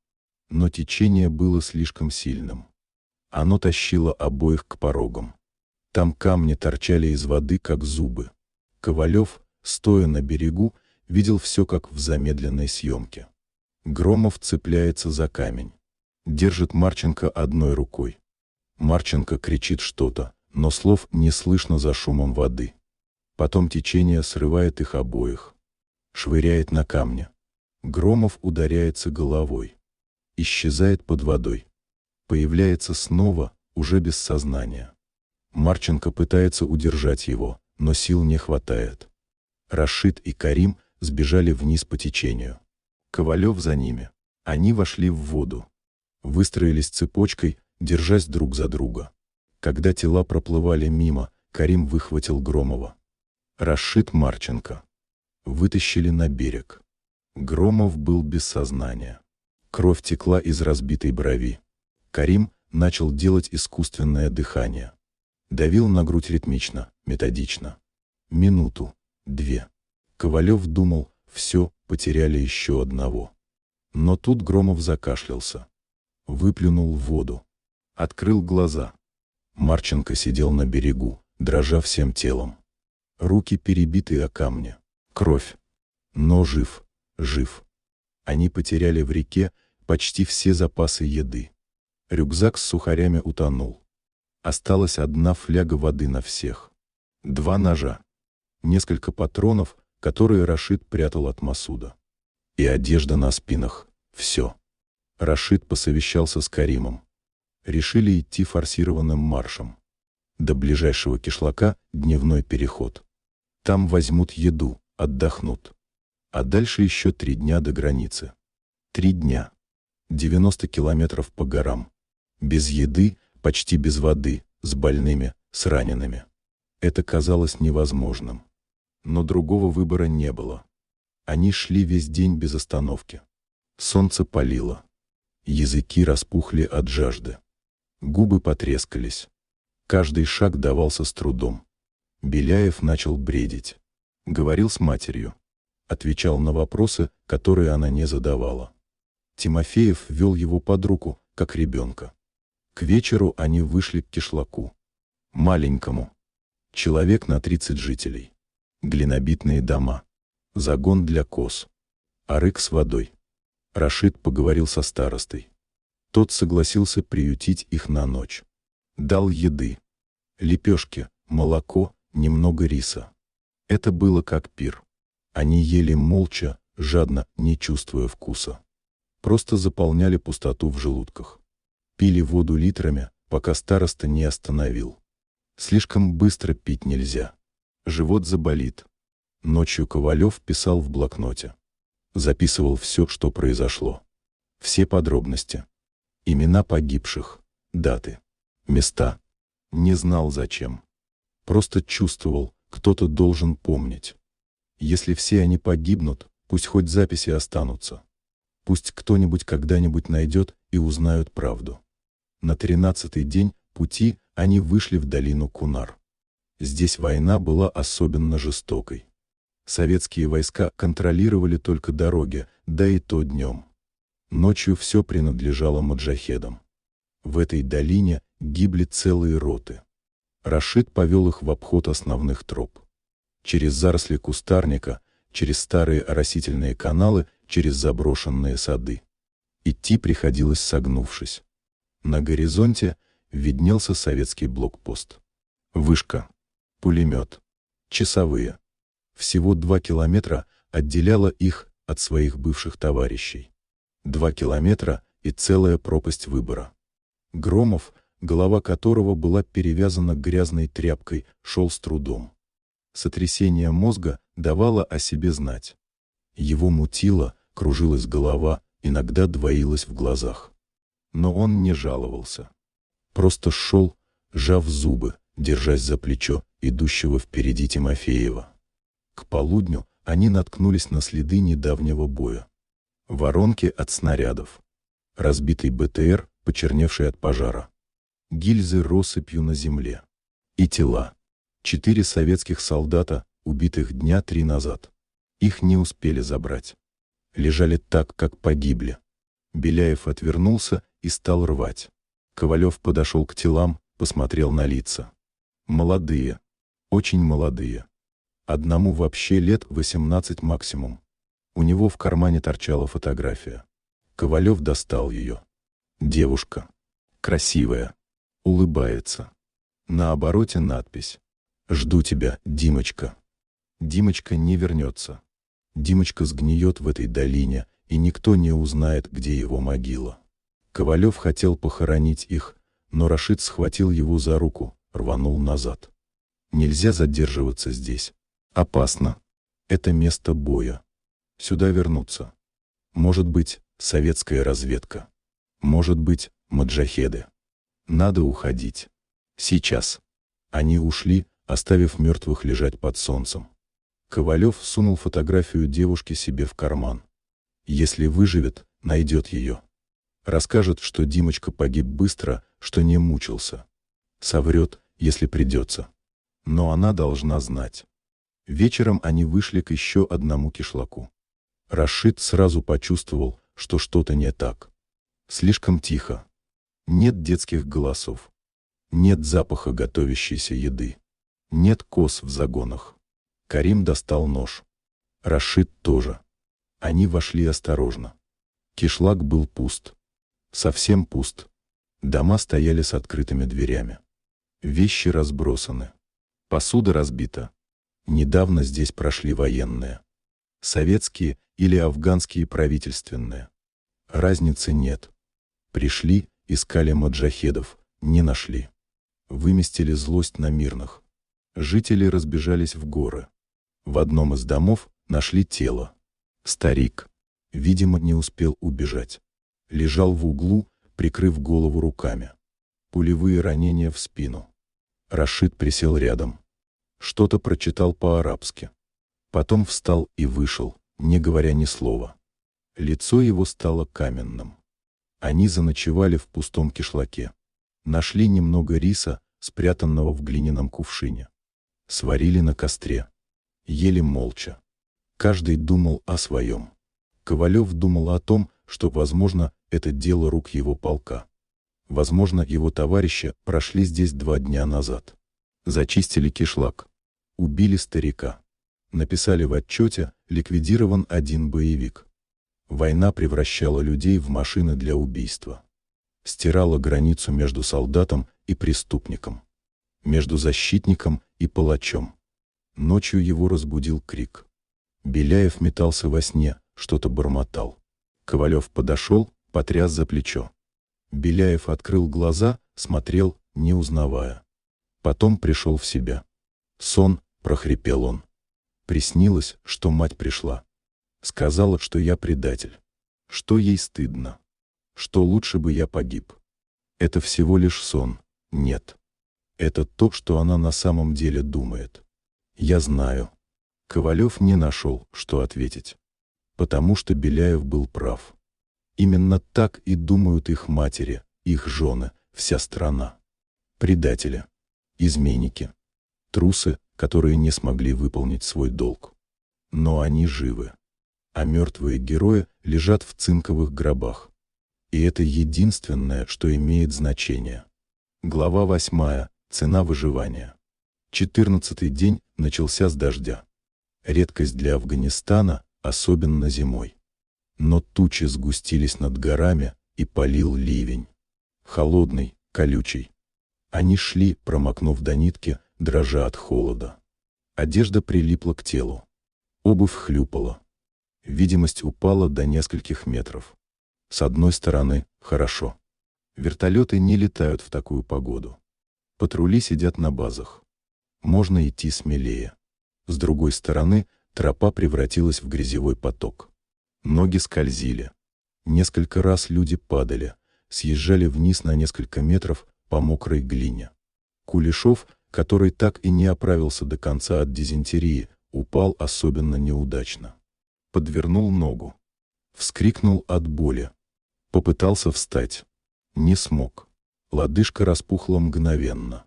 Но течение было слишком сильным. Оно тащило обоих к порогам. Там камни торчали из воды, как зубы. Ковалев, стоя на берегу, видел все как в замедленной съемке. Громов цепляется за камень. Держит Марченко одной рукой. Марченко кричит что-то, но слов не слышно за шумом воды. Потом течение срывает их обоих. Швыряет на камни. Громов ударяется головой. Исчезает под водой. Появляется снова, уже без сознания. Марченко пытается удержать его, но сил не хватает. Рашид и Карим сбежали вниз по течению. Ковалев за ними. Они вошли в воду. Выстроились цепочкой, держась друг за друга. Когда тела проплывали мимо, Карим выхватил Громова. Рашид Марченко. Вытащили на берег. Громов был без сознания. Кровь текла из разбитой брови. Карим начал делать искусственное дыхание. Давил на грудь ритмично, методично. Минуту, 2. Ковалев думал, все, потеряли еще одного. Но тут Громов закашлялся. Выплюнул в воду. Открыл глаза. Марченко сидел на берегу, дрожа всем телом. Руки перебиты о камни. Кровь. Но жив, жив. Они потеряли в реке почти все запасы еды. Рюкзак с сухарями утонул. Осталась 1 фляга воды на всех. 2 ножа. Несколько патронов, которые Рашид прятал от Масуда. И одежда на спинах. Все. Рашид посовещался с Каримом. Решили идти форсированным маршем. До ближайшего кишлака дневной переход. Там возьмут еду, отдохнут. А дальше еще 3 дня до границы. 3 дня. 90 километров по горам. Без еды, почти без воды, с больными, с ранеными. Это казалось невозможным. Но другого выбора не было. Они шли весь день без остановки. Солнце палило. Языки распухли от жажды. Губы потрескались. Каждый шаг давался с трудом. Беляев начал бредить. Говорил с матерью. Отвечал на вопросы, которые она не задавала. Тимофеев вел его под руку, как ребенка. К вечеру они вышли к кишлаку. Маленькому. Человек на 30 жителей. Глинобитные дома. Загон для коз. Арык с водой. Рашид поговорил со старостой. Тот согласился приютить их на ночь. Дал еды. Лепешки, молоко, немного риса. Это было как пир. Они ели молча, жадно, не чувствуя вкуса. Просто заполняли пустоту в желудках. Пили воду литрами, пока староста не остановил. Слишком быстро пить нельзя. Живот заболит. Ночью Ковалев писал в блокноте. Записывал все, что произошло. Все подробности. Имена погибших, даты, места. Не знал зачем. Просто чувствовал, кто-то должен помнить. Если все они погибнут, пусть хоть записи останутся. Пусть кто-нибудь когда-нибудь найдет и узнают правду. На 13-й день пути они вышли в долину Кунар. Здесь война была особенно жестокой. Советские войска контролировали только дороги, да и то днем. Ночью все принадлежало маджахедам. В этой долине гибли целые роты. Рашид повел их в обход основных троп. Через заросли кустарника, через старые оросительные каналы, через заброшенные сады. Идти приходилось согнувшись. На горизонте виднелся советский блокпост. Вышка, пулемет, часовые. Всего 2 километра отделяло их от своих бывших товарищей. 2 километра и целая пропасть выбора. Громов, голова которого была перевязана грязной тряпкой, шел с трудом. Сотрясение мозга давало о себе знать. Его мутило, кружилась голова, иногда двоилась в глазах. Но он не жаловался. Просто шел, сжав зубы, держась за плечо идущего впереди Тимофеева. К полудню они наткнулись на следы недавнего боя. Воронки от снарядов. Разбитый БТР, почерневший от пожара. Гильзы россыпью на земле. И тела. 4 советских солдата, убитых дня 3 назад. Их не успели забрать. Лежали так, как погибли. Беляев отвернулся и стал рвать. Ковалев подошел к телам, посмотрел на лица. Молодые. Очень молодые. Одному вообще лет 18 максимум. У него в кармане торчала фотография. Ковалев достал ее. Девушка. Красивая. Улыбается. На обороте надпись: «Жду тебя, Димочка». Димочка не вернется. Димочка сгниет в этой долине, и никто не узнает, где его могила. Ковалев хотел похоронить их, но Рашид схватил его за руку, рванул назад. Нельзя задерживаться здесь. Опасно. Это место боя. Сюда вернуться. Может быть, советская разведка. Может быть, маджахеды. Надо уходить. Сейчас. Они ушли, оставив мертвых лежать под солнцем. Ковалев сунул фотографию девушки себе в карман. Если выживет, найдет ее. Расскажет, что Димочка погиб быстро, что не мучился. Соврет, если придется. Но она должна знать. Вечером они вышли к еще одному кишлаку. Рашид сразу почувствовал, что что-то не так. Слишком тихо. Нет детских голосов. Нет запаха готовящейся еды. Нет коз в загонах. Карим достал нож. Рашид тоже. Они вошли осторожно. Кишлак был пуст. Совсем пуст. Дома стояли с открытыми дверями. Вещи разбросаны. Посуда разбита. Недавно здесь прошли военные. Советские или афганские правительственные. Разницы нет. Пришли, искали маджахедов, не нашли. Выместили злость на мирных. Жители разбежались в горы. В одном из домов нашли тело. Старик, видимо, не успел убежать. Лежал в углу, прикрыв голову руками. Пулевые ранения в спину. Рашид присел рядом. Что-то прочитал по-арабски. Потом встал и вышел, не говоря ни слова. Лицо его стало каменным. Они заночевали в пустом кишлаке. Нашли немного риса, спрятанного в глиняном кувшине. Сварили на костре. Ели молча. Каждый думал о своем. Ковалев думал о том, что, возможно, это дело рук его полка. Возможно, его товарищи прошли здесь 2 дня назад. Зачистили кишлак. Убили старика. Написали в отчете: ликвидирован 1 боевик. Война превращала людей в машины для убийства. Стирала границу между солдатом и преступником. Между защитником и палачом. Ночью его разбудил крик. Беляев метался во сне, что-то бормотал. Ковалев подошел, потряс за плечо. Беляев открыл глаза, смотрел, не узнавая. Потом пришел в себя. «Сон», — прохрипел он. Приснилось, что мать пришла. Сказала, что я предатель. Что ей стыдно. Что лучше бы я погиб. Это всего лишь сон. Нет. Это то, что она на самом деле думает. Я знаю. Ковалев не нашел, что ответить. Потому что Беляев был прав. Именно так и думают их матери, их жены, вся страна. Предатели. Изменники. Трусы, которые не смогли выполнить свой долг. Но они живы. А мертвые герои лежат в цинковых гробах. И это единственное, что имеет значение. Глава 8. Цена выживания. 14-й день начался с дождя. Редкость для Афганистана, особенно зимой. Но тучи сгустились над горами, и полил ливень. Холодный, колючий. Они шли, промокнув до нитки, дрожа от холода. Одежда прилипла к телу. Обувь хлюпала. Видимость упала до нескольких метров. С одной стороны, хорошо. Вертолеты не летают в такую погоду. Патрули сидят на базах. Можно идти смелее. С другой стороны, тропа превратилась в грязевой поток. Ноги скользили. Несколько раз люди падали, съезжали вниз на несколько метров по мокрой глине. Кулешов, который так и не оправился до конца от дизентерии, упал особенно неудачно. Подвернул ногу. Вскрикнул от боли. Попытался встать. Не смог. Лодыжка распухла мгновенно.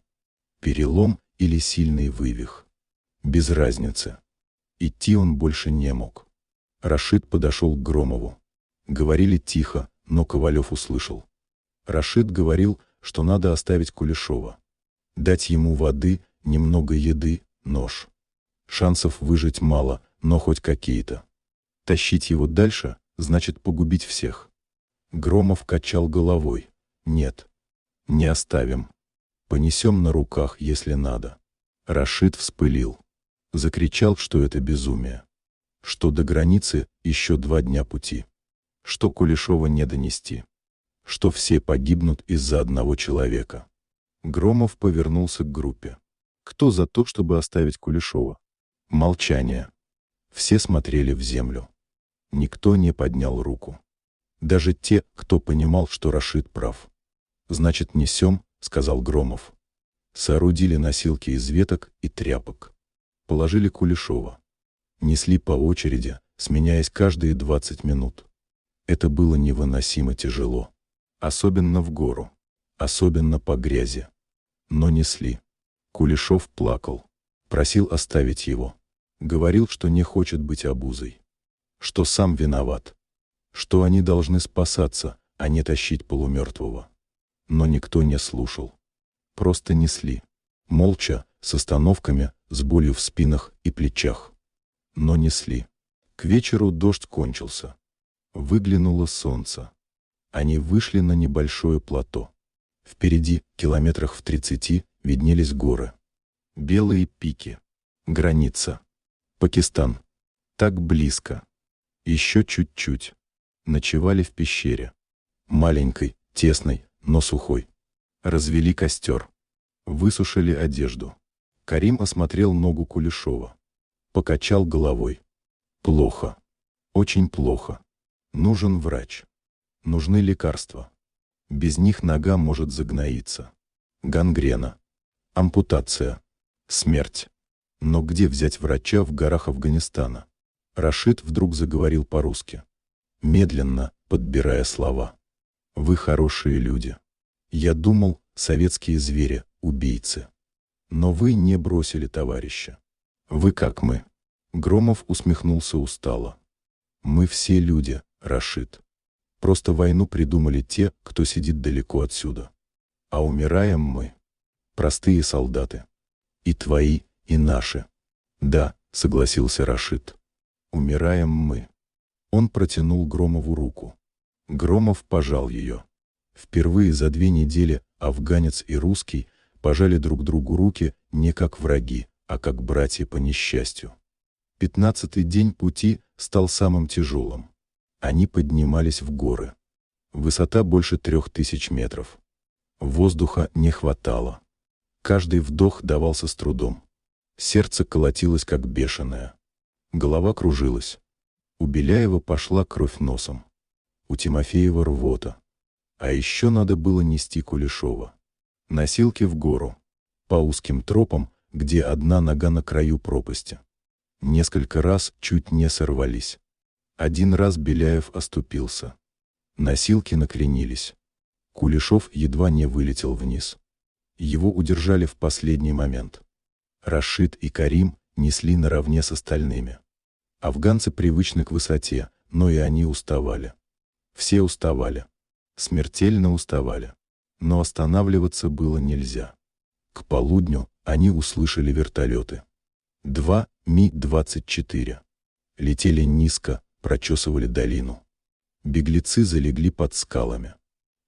Перелом или сильный вывих. Без разницы. Идти он больше не мог. Рашид подошел к Громову. Говорили тихо, но Ковалев услышал. Рашид говорил, что надо оставить Кулешова. Дать ему воды, немного еды, нож. Шансов выжить мало, но хоть какие-то. Тащить его дальше, значит погубить всех. Громов качал головой. Нет. Не оставим. Понесем на руках, если надо. Рашид вспылил. Закричал, что это безумие. Что до границы еще 2 дня пути. Что Кулешова не донести. Что все погибнут из-за одного человека. Громов повернулся к группе. Кто за то, чтобы оставить Кулешова? Молчание. Все смотрели в землю. Никто не поднял руку. Даже те, кто понимал, что Рашид прав. «Значит, несем», — сказал Громов. Соорудили носилки из веток и тряпок. Положили Кулешова. Несли по очереди, сменяясь каждые 20 минут. Это было невыносимо тяжело. Особенно в гору. Особенно по грязи. Но несли. Кулешов плакал. Просил оставить его. Говорил, что не хочет быть обузой. Что сам виноват. Что они должны спасаться, а не тащить полумертвого. Но никто не слушал. Просто несли. Молча, с остановками, с болью в спинах и плечах. Но несли. К вечеру дождь кончился. Выглянуло солнце. Они вышли на небольшое плато. Впереди, километрах в 30, виднелись горы. Белые пики. Граница. Пакистан. Так близко. Еще чуть-чуть. Ночевали в пещере. Маленькой, тесный, но сухой. Развели костер. Высушили одежду. Карим осмотрел ногу Кулешова. Покачал головой. Плохо. Очень плохо. Нужен врач. Нужны лекарства. Без них нога может загноиться. Гангрена. Ампутация. Смерть. Но где взять врача в горах Афганистана? Рашид вдруг заговорил по-русски. Медленно, подбирая слова. Вы хорошие люди. Я думал, советские звери, убийцы. Но вы не бросили товарища. Вы как мы. Громов усмехнулся устало. Мы все люди, Рашид. Просто войну придумали те, кто сидит далеко отсюда. А умираем мы. Простые солдаты. И твои, и наши. Да, согласился Рашид. Умираем мы. Он протянул Громову руку. Громов пожал ее. Впервые за 2 недели афганец и русский пожали друг другу руки не как враги, а как братья по несчастью. 15-й день пути стал самым тяжелым. Они поднимались в горы. Высота больше 3000 метров. Воздуха не хватало. Каждый вдох давался с трудом. Сердце колотилось как бешеное. Голова кружилась. У Беляева пошла кровь носом. У Тимофеева рвота. А еще надо было нести Кулешова. Носилки в гору. По узким тропам, где одна нога на краю пропасти. Несколько раз чуть не сорвались. Один раз Беляев оступился. Носилки накренились. Кулешов едва не вылетел вниз. Его удержали в последний момент. Рашид и Карим несли наравне с остальными. Афганцы привычны к высоте, но и они уставали. Все уставали. Смертельно уставали. Но останавливаться было нельзя. К полудню они услышали вертолеты. 2 Ми-24. Летели низко, прочесывали долину. Беглецы залегли под скалами.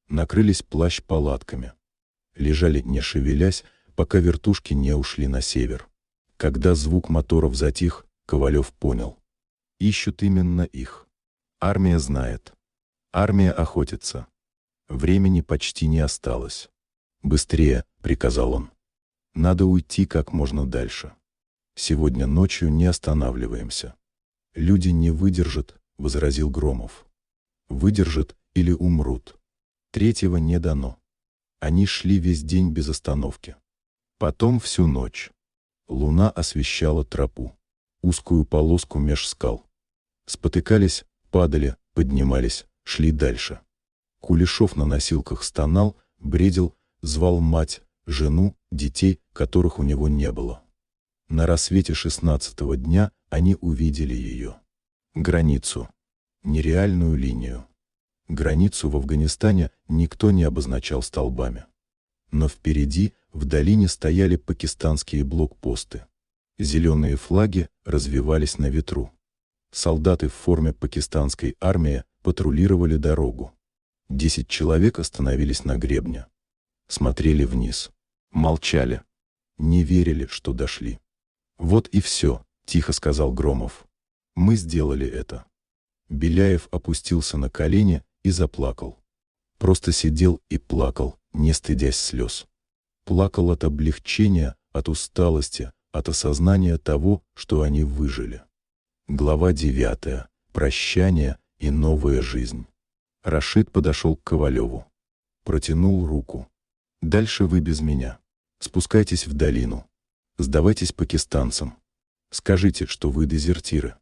Накрылись плащ-палатками. Лежали не шевелясь, пока вертушки не ушли на север. Когда звук моторов затих, Ковалев понял. Ищут именно их. Армия знает. Армия охотится. Времени почти не осталось. «Быстрее», — приказал он. «Надо уйти как можно дальше. Сегодня ночью не останавливаемся». «Люди не выдержат», — возразил Громов. «Выдержат или умрут. Третьего не дано». Они шли весь день без остановки. Потом всю ночь. Луна освещала тропу. Узкую полоску меж скал. Спотыкались, падали, поднимались, шли дальше. Кулешов на носилках стонал, бредил, звал мать, жену, детей, которых у него не было. На рассвете 16-го дня они увидели ее. Границу. Нереальную линию. Границу в Афганистане никто не обозначал столбами. Но впереди, в долине, стояли пакистанские блокпосты. Зеленые флаги развевались на ветру. Солдаты в форме пакистанской армии патрулировали дорогу. 10 человек остановились на гребне. Смотрели вниз. Молчали. Не верили, что дошли. «Вот и все», — тихо сказал Громов. «Мы сделали это». Беляев опустился на колени и заплакал. Просто сидел и плакал, не стыдясь слез. Плакал от облегчения, от усталости, от осознания того, что они выжили. Глава 9. Прощание и новая жизнь. Рашид подошел к Ковалеву. Протянул руку. «Дальше вы без меня. Спускайтесь в долину. Сдавайтесь пакистанцам. Скажите, что вы дезертиры.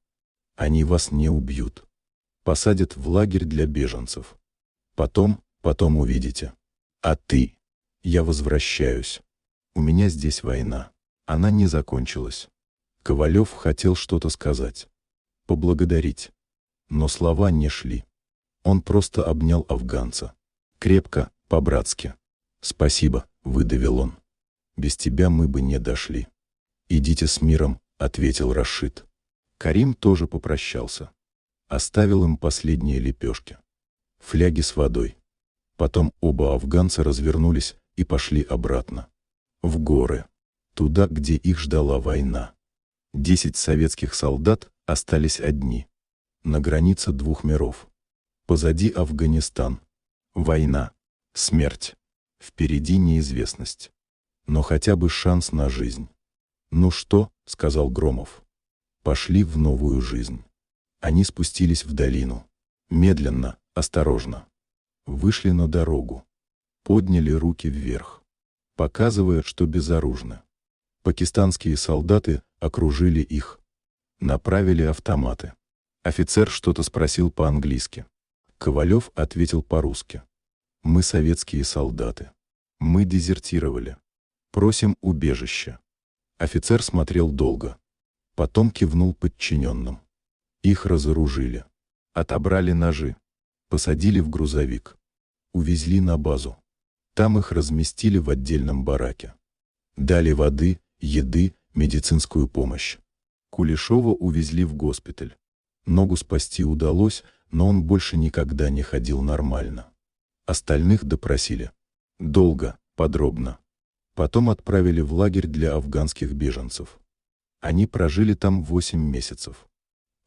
Они вас не убьют. Посадят в лагерь для беженцев. Потом увидите. А ты? Я возвращаюсь. У меня здесь война. Она не закончилась». Ковалев хотел что-то сказать. Поблагодарить. Но слова не шли. Он просто обнял афганца. Крепко, по-братски. «Спасибо», — выдавил он. «Без тебя мы бы не дошли». «Идите с миром», — ответил Рашид. Карим тоже попрощался. Оставил им последние лепешки. Фляги с водой. Потом оба афганца развернулись и пошли обратно. В горы. Туда, где их ждала война. 10 советских солдат остались одни. На границе 2 миров. Позади Афганистан. Война. Смерть. Впереди неизвестность. Но хотя бы шанс на жизнь. «Ну что», — сказал Громов. «Пошли в новую жизнь». Они спустились в долину. Медленно, осторожно. Вышли на дорогу. Подняли руки вверх, показывая, что безоружны. Пакистанские солдаты окружили их. Направили автоматы. Офицер что-то спросил по-английски. Ковалев ответил по-русски. «Мы советские солдаты. Мы дезертировали. Просим убежища». Офицер смотрел долго. Потом кивнул подчиненным. Их разоружили. Отобрали ножи. Посадили в грузовик. Увезли на базу. Там их разместили в отдельном бараке. Дали воды, еды, медицинскую помощь. Кулешова увезли в госпиталь. Ногу спасти удалось, но он больше никогда не ходил нормально. Остальных допросили. Долго, подробно. Потом отправили в лагерь для афганских беженцев. Они прожили там 8 месяцев.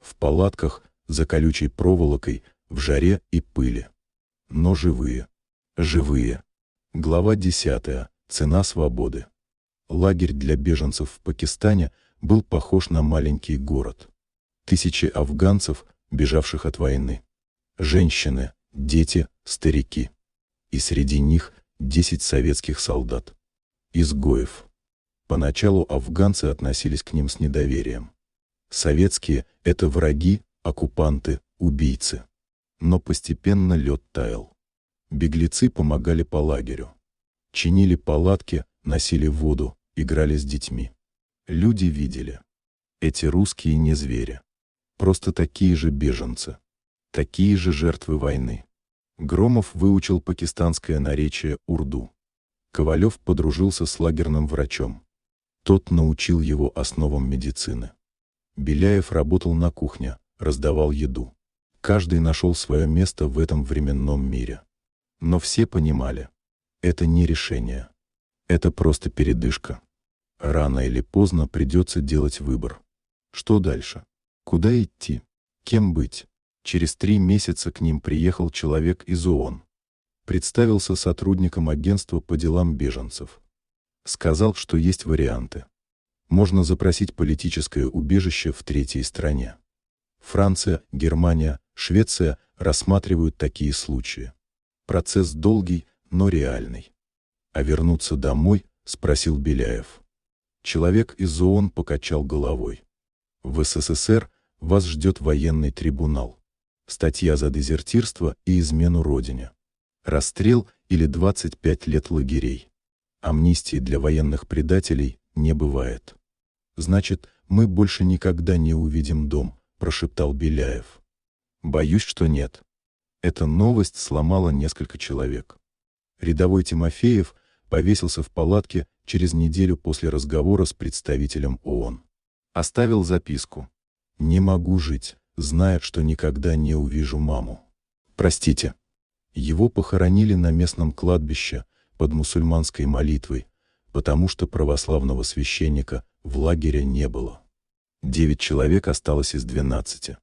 В палатках, за колючей проволокой, в жаре и пыли. Но живые. Живые. Глава 10. Цена свободы. Лагерь для беженцев в Пакистане был похож на маленький город. Тысячи афганцев, бежавших от войны. Женщины, дети, старики. И среди них 10 советских солдат. Изгоев. Поначалу афганцы относились к ним с недоверием. Советские — это враги, оккупанты, убийцы. Но постепенно лед таял. Беглецы помогали по лагерю. Чинили палатки, носили воду, играли с детьми. Люди видели. Эти русские не звери. Просто такие же беженцы. Такие же жертвы войны. Громов выучил пакистанское наречие урду. Ковалев подружился с лагерным врачом. Тот научил его основам медицины. Беляев работал на кухне, раздавал еду. Каждый нашел свое место в этом временном мире. Но все понимали, это не решение. Это просто передышка. Рано или поздно придется делать выбор. Что дальше? Куда идти? Кем быть? Через 3 месяца к ним приехал человек из ООН. Представился сотрудником агентства по делам беженцев. Сказал, что есть варианты. Можно запросить политическое убежище в третьей стране. Франция, Германия, Швеция рассматривают такие случаи. Процесс долгий, но реальный. «А вернуться домой?» — спросил Беляев. Человек из ООН покачал головой. «В СССР вас ждет военный трибунал. Статья за дезертирство и измену родине. Расстрел или 25 лет лагерей. Амнистии для военных предателей не бывает». «Значит, мы больше никогда не увидим дом», — прошептал Беляев. «Боюсь, что нет». Эта новость сломала несколько человек. Рядовой Тимофеев повесился в палатке через неделю после разговора с представителем ООН. Оставил записку. «Не могу жить, зная, что никогда не увижу маму. Простите». Его похоронили на местном кладбище под мусульманской молитвой, потому что православного священника в лагере не было. 9 человек осталось из 12.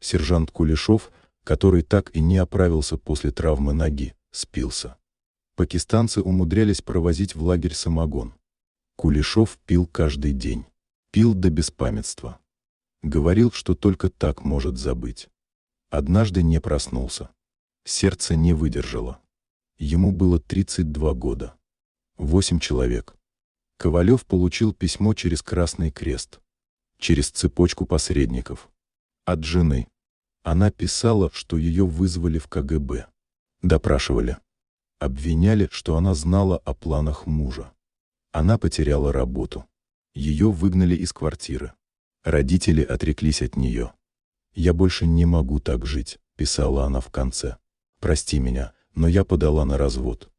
Сержант Кулешов, который так и не оправился после травмы ноги, спился. Пакистанцы умудрялись провозить в лагерь самогон. Кулешов пил каждый день. Пил до беспамятства. Говорил, что только так может забыть. Однажды не проснулся. Сердце не выдержало. Ему было 32 года. 8 человек. Ковалев получил письмо через Красный Крест. Через цепочку посредников. От жены. Она писала, что ее вызвали в КГБ. Допрашивали. Обвиняли, что она знала о планах мужа. Она потеряла работу. Ее выгнали из квартиры. Родители отреклись от нее. «Я больше не могу так жить», — писала она в конце. «Прости меня, но я подала на развод.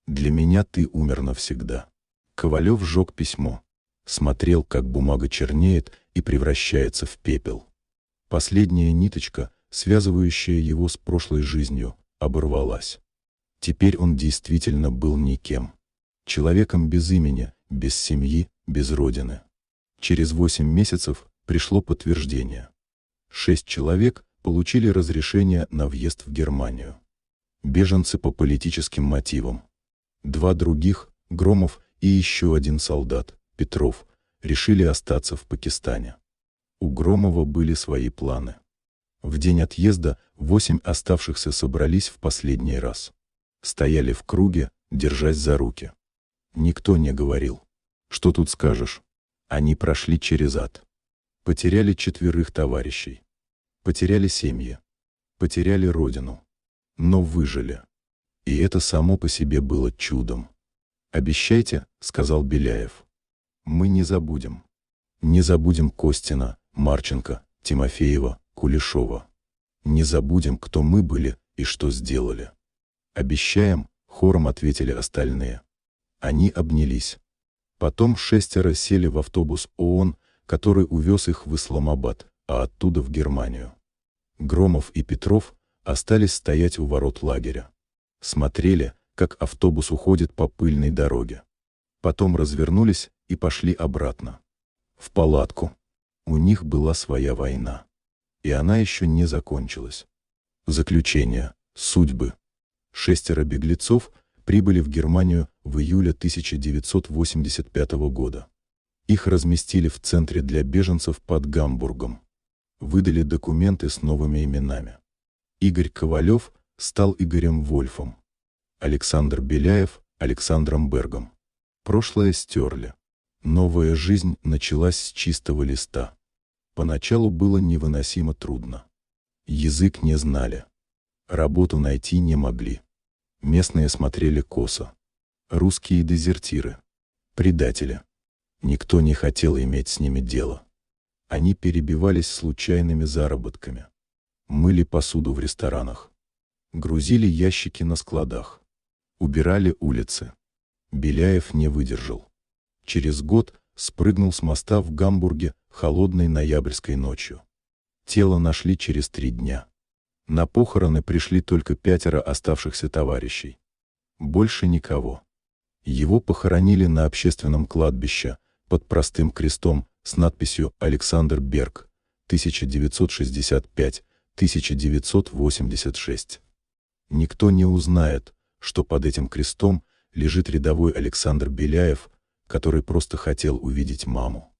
Для меня ты умер навсегда». Ковалев сжег письмо. Смотрел, как бумага чернеет и превращается в пепел. Последняя ниточка, связывающая его с прошлой жизнью, оборвалась. Теперь он действительно был никем. Человеком без имени, без семьи, без родины. Через 8 месяцев пришло подтверждение. 6 человек получили разрешение на въезд в Германию. Беженцы по политическим мотивам. Два других, Громов и еще один солдат, Петров, решили остаться в Пакистане. У Громова были свои планы. В день отъезда 8 оставшихся собрались в последний раз. Стояли в круге, держась за руки. Никто не говорил. Что тут скажешь? Они прошли через ад. Потеряли 4 товарищей. Потеряли семьи. Потеряли родину. Но выжили. И это само по себе было чудом. «Обещайте», — сказал Беляев. «Мы не забудем. Не забудем Костина, Марченко, Тимофеева, Кулешова. Не забудем, кто мы были и что сделали». «Обещаем», — хором ответили остальные. Они обнялись. Потом 6 сели в автобус ООН, который увез их в Исламабад, а оттуда в Германию. Громов и Петров остались стоять у ворот лагеря. Смотрели, как автобус уходит по пыльной дороге. Потом развернулись и пошли обратно. В палатку. У них была своя война. И она еще не закончилась. Заключение. Судьбы. 6 беглецов прибыли в Германию в июле 1985 года. Их разместили в центре для беженцев под Гамбургом. Выдали документы с новыми именами. Игорь Ковалев стал Игорем Вольфом. Александр Беляев – Александром Бергом. Прошлое стерли. Новая жизнь началась с чистого листа. Поначалу было невыносимо трудно. Язык не знали. Работу найти не могли. Местные смотрели косо. Русские дезертиры. Предатели. Никто не хотел иметь с ними дело. Они перебивались случайными заработками. Мыли посуду в ресторанах. Грузили ящики на складах. Убирали улицы. Беляев не выдержал. Через год спрыгнул с моста в Гамбурге холодной ноябрьской ночью. Тело нашли через 3 дня. На похороны пришли только 5 оставшихся товарищей. Больше никого. Его похоронили на общественном кладбище под простым крестом с надписью «Александр Берг, 1965-1986». Никто не узнает, что под этим крестом лежит рядовой Александр Беляев, который просто хотел увидеть маму.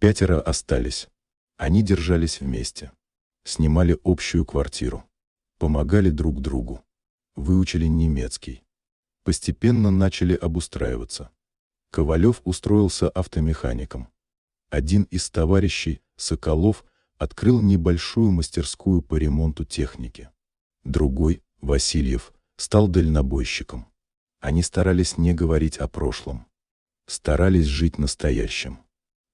5 остались. Они держались вместе. Снимали общую квартиру. Помогали друг другу. Выучили немецкий. Постепенно начали обустраиваться. Ковалев устроился автомехаником. Один из товарищей, Соколов, открыл небольшую мастерскую по ремонту техники. Другой, Васильев, стал дальнобойщиком. Они старались не говорить о прошлом. Старались жить настоящим.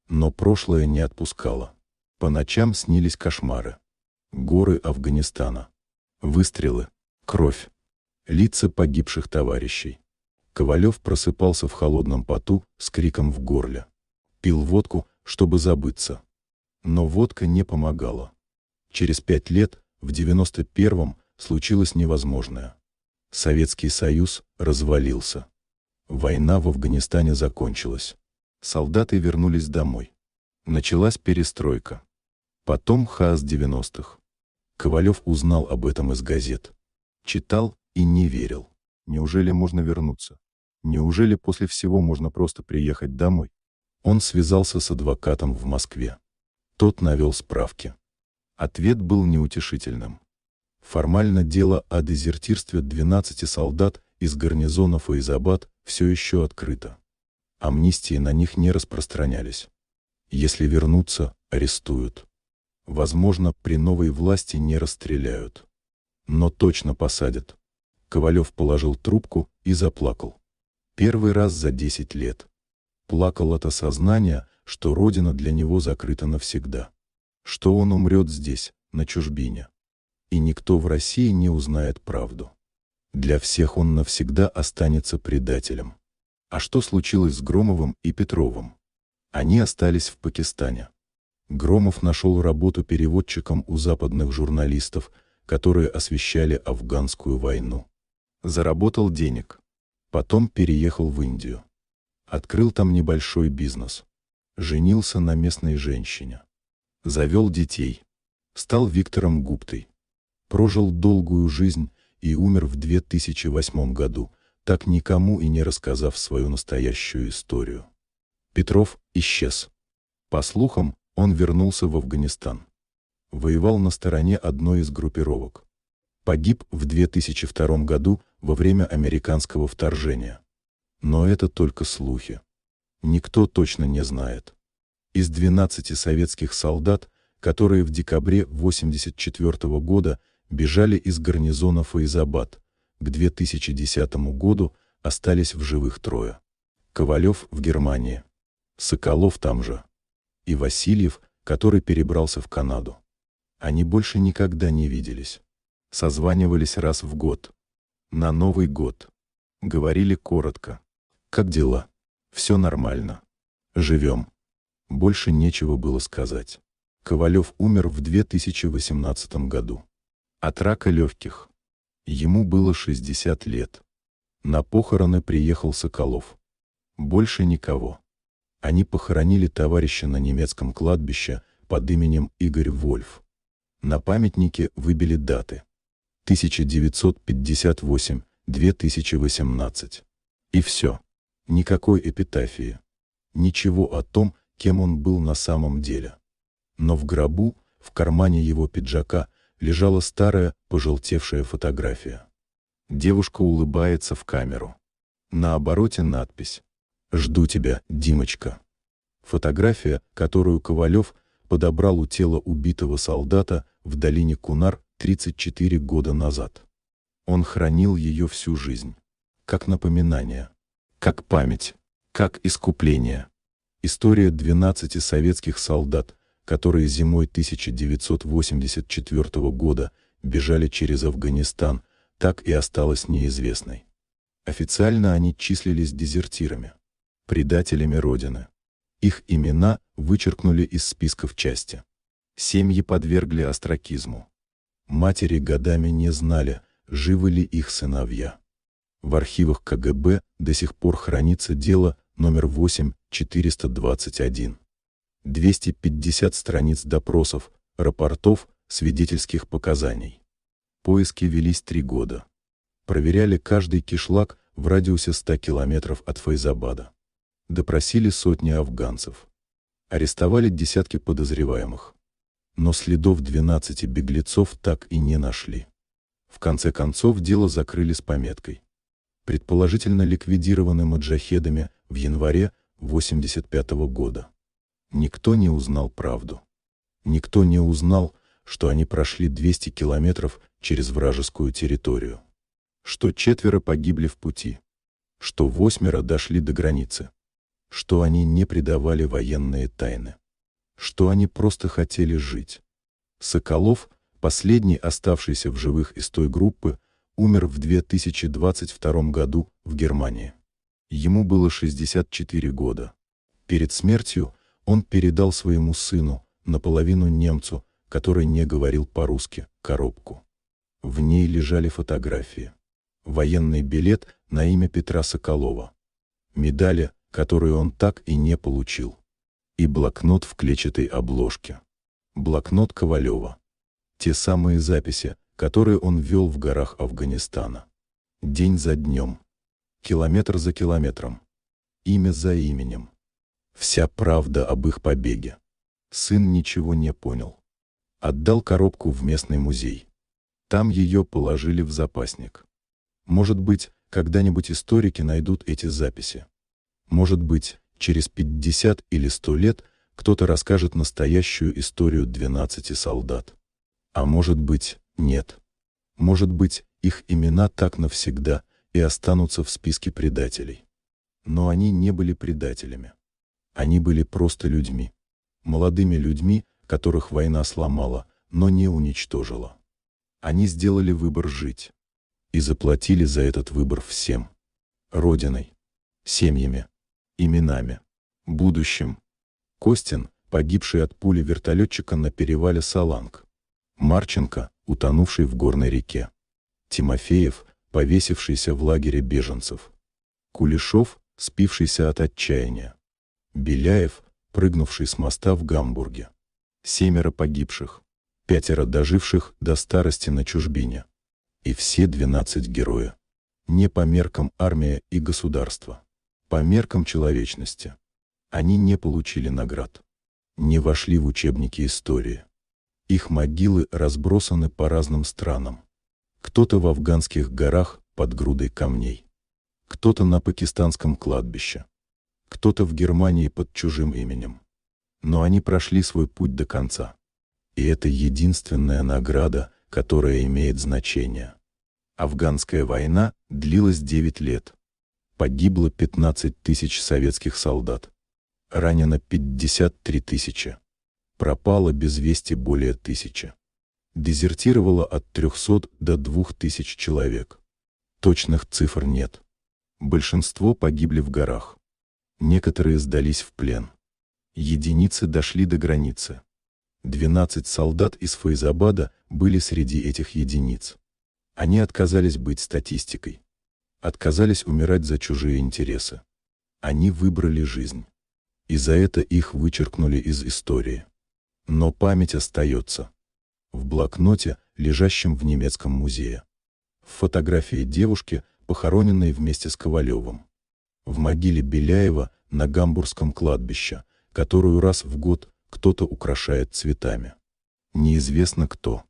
Но прошлое не отпускало. По ночам снились кошмары. Горы Афганистана. Выстрелы. Кровь. Лица погибших товарищей. Ковалев просыпался в холодном поту с криком в горле. Пил водку, чтобы забыться. Но водка не помогала. Через 5 лет, в 91-м, случилось невозможное. Советский Союз развалился. Война в Афганистане закончилась. Солдаты вернулись домой. Началась перестройка. Потом хаос 90-х. Ковалев узнал об этом из газет. Читал и не верил. Неужели можно вернуться? Неужели после всего можно просто приехать домой? Он связался с адвокатом в Москве. Тот навел справки. Ответ был неутешительным. Формально дело о дезертирстве 12 солдат из гарнизона Файзабад все еще открыто. Амнистии на них не распространялись. Если вернутся, арестуют. Возможно, при новой власти не расстреляют. Но точно посадят. Ковалев положил трубку и заплакал. Первый раз за 10 лет. Плакал от осознания, что родина для него закрыта навсегда. Что он умрет здесь, на чужбине. И никто в России не узнает правду. Для всех он навсегда останется предателем. А что случилось с Громовым и Петровым? Они остались в Пакистане. Громов нашел работу переводчиком у западных журналистов, которые освещали афганскую войну. Заработал денег. Потом переехал в Индию. Открыл там небольшой бизнес. Женился на местной женщине. Завел детей. Стал Виктором Гуптой. Прожил долгую жизнь и умер в 2008 году, так никому и не рассказав свою настоящую историю. Петров исчез. По слухам, он вернулся в Афганистан. Воевал на стороне одной из группировок. Погиб в 2002 году во время американского вторжения. Но это только слухи. Никто точно не знает. Из 12 советских солдат, которые в декабре 1984 года бежали из гарнизона Файзабад, к 2010 году остались в живых 3. Ковалев в Германии, Соколов там же, и Васильев, который перебрался в Канаду. Они больше никогда не виделись. Созванивались раз в год. На Новый год. Говорили коротко. Как дела? Все нормально. Живем. Больше нечего было сказать. Ковалев умер в 2018 году. От рака легких. Ему было 60 лет. На похороны приехал Соколов. Больше никого. Они похоронили товарища на немецком кладбище под именем Игорь Вольф. На памятнике выбили даты. 1958-2018. И все. Никакой эпитафии. Ничего о том, кем он был на самом деле. Но в гробу, в кармане его пиджака, лежала старая, пожелтевшая фотография. Девушка улыбается в камеру. На обороте надпись: «Жду тебя, Димочка». Фотография, которую Ковалев подобрал у тела убитого солдата в долине Кунар 34 года назад. Он хранил ее всю жизнь. Как напоминание. Как память. Как искупление. История 12 советских солдат, которые зимой 1984 года бежали через Афганистан, так и осталась неизвестной. Официально они числились дезертирами, предателями Родины. Их имена вычеркнули из списков части. Семьи подвергли остракизму. Матери годами не знали, живы ли их сыновья. В архивах КГБ до сих пор хранится дело номер 8421. 250 страниц допросов, рапортов, свидетельских показаний. Поиски велись 3 года. Проверяли каждый кишлак в радиусе 100 километров от Файзабада. Допросили сотни афганцев. Арестовали десятки подозреваемых. Но следов 12 беглецов так и не нашли. В конце концов дело закрыли с пометкой: предположительно ликвидированы маджахедами в январе 1985 года. Никто не узнал правду. Никто не узнал, что они прошли 200 километров через вражескую территорию. Что 4 погибли в пути. Что 8 дошли до границы. Что они не предавали военные тайны. Что они просто хотели жить. Соколов, последний оставшийся в живых из той группы, умер в 2022 году в Германии. Ему было 64 года. Перед смертью он передал своему сыну, наполовину немцу, который не говорил по-русски, коробку. В ней лежали фотографии. Военный билет на имя Петра Соколова. Медали, которую он так и не получил. И блокнот в клетчатой обложке. Блокнот Ковалева. Те самые записи, которые он вел в горах Афганистана. День за днем. Километр за километром. Имя за именем. Вся правда об их побеге. Сын ничего не понял. Отдал коробку в местный музей. Там ее положили в запасник. Может быть, когда-нибудь историки найдут эти записи. Может быть, через 50 или 100 лет кто-то расскажет настоящую историю 12 солдат. А может быть, нет. Может быть, их имена так навсегда и останутся в списке предателей. Но они не были предателями. Они были просто людьми. Молодыми людьми, которых война сломала, но не уничтожила. Они сделали выбор жить. И заплатили за этот выбор всем. Родиной. Семьями. Именами. Будущим. Костин, погибший от пули вертолетчика на перевале Саланг. Марченко, утонувший в горной реке. Тимофеев, повесившийся в лагере беженцев. Кулешов, спившийся от отчаяния. Беляев, прыгнувший с моста в Гамбурге. 7 погибших. 5 доживших до старости на чужбине. И все 12 героя. Не по меркам армия и государства. По меркам человечности. Они не получили наград. Не вошли в учебники истории. Их могилы разбросаны по разным странам. Кто-то в афганских горах под грудой камней. Кто-то на пакистанском кладбище. Кто-то в Германии под чужим именем. Но они прошли свой путь до конца. И это единственная награда, которая имеет значение. Афганская война длилась 9 лет. Погибло 15 тысяч советских солдат. Ранено 53 тысячи. Пропало без вести более 1000. Дезертировало от 300 до 2000 человек. Точных цифр нет. Большинство погибли в горах. Некоторые сдались в плен. Единицы дошли до границы. 12 солдат из Файзабада были среди этих единиц. Они отказались быть статистикой. Отказались умирать за чужие интересы. Они выбрали жизнь. И за это их вычеркнули из истории. Но память остается. В блокноте, лежащем в немецком музее. В фотографии девушки, похороненной вместе с Ковалевым. В могиле Беляева на Гамбургском кладбище, которую раз в год кто-то украшает цветами. Неизвестно кто.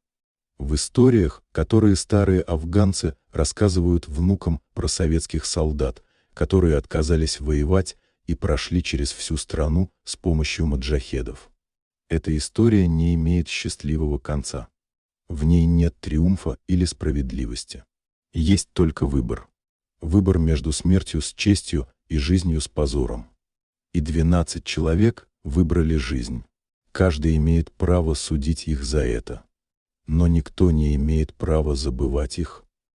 В историях, которые старые афганцы рассказывают внукам про советских солдат, которые отказались воевать и прошли через всю страну с помощью маджахедов. Эта история не имеет счастливого конца. В ней нет триумфа или справедливости. Есть только выбор. Выбор между смертью с честью и жизнью с позором. И 12 человек выбрали жизнь. Каждый имеет право судить их за это. Но никто не имеет права забывать их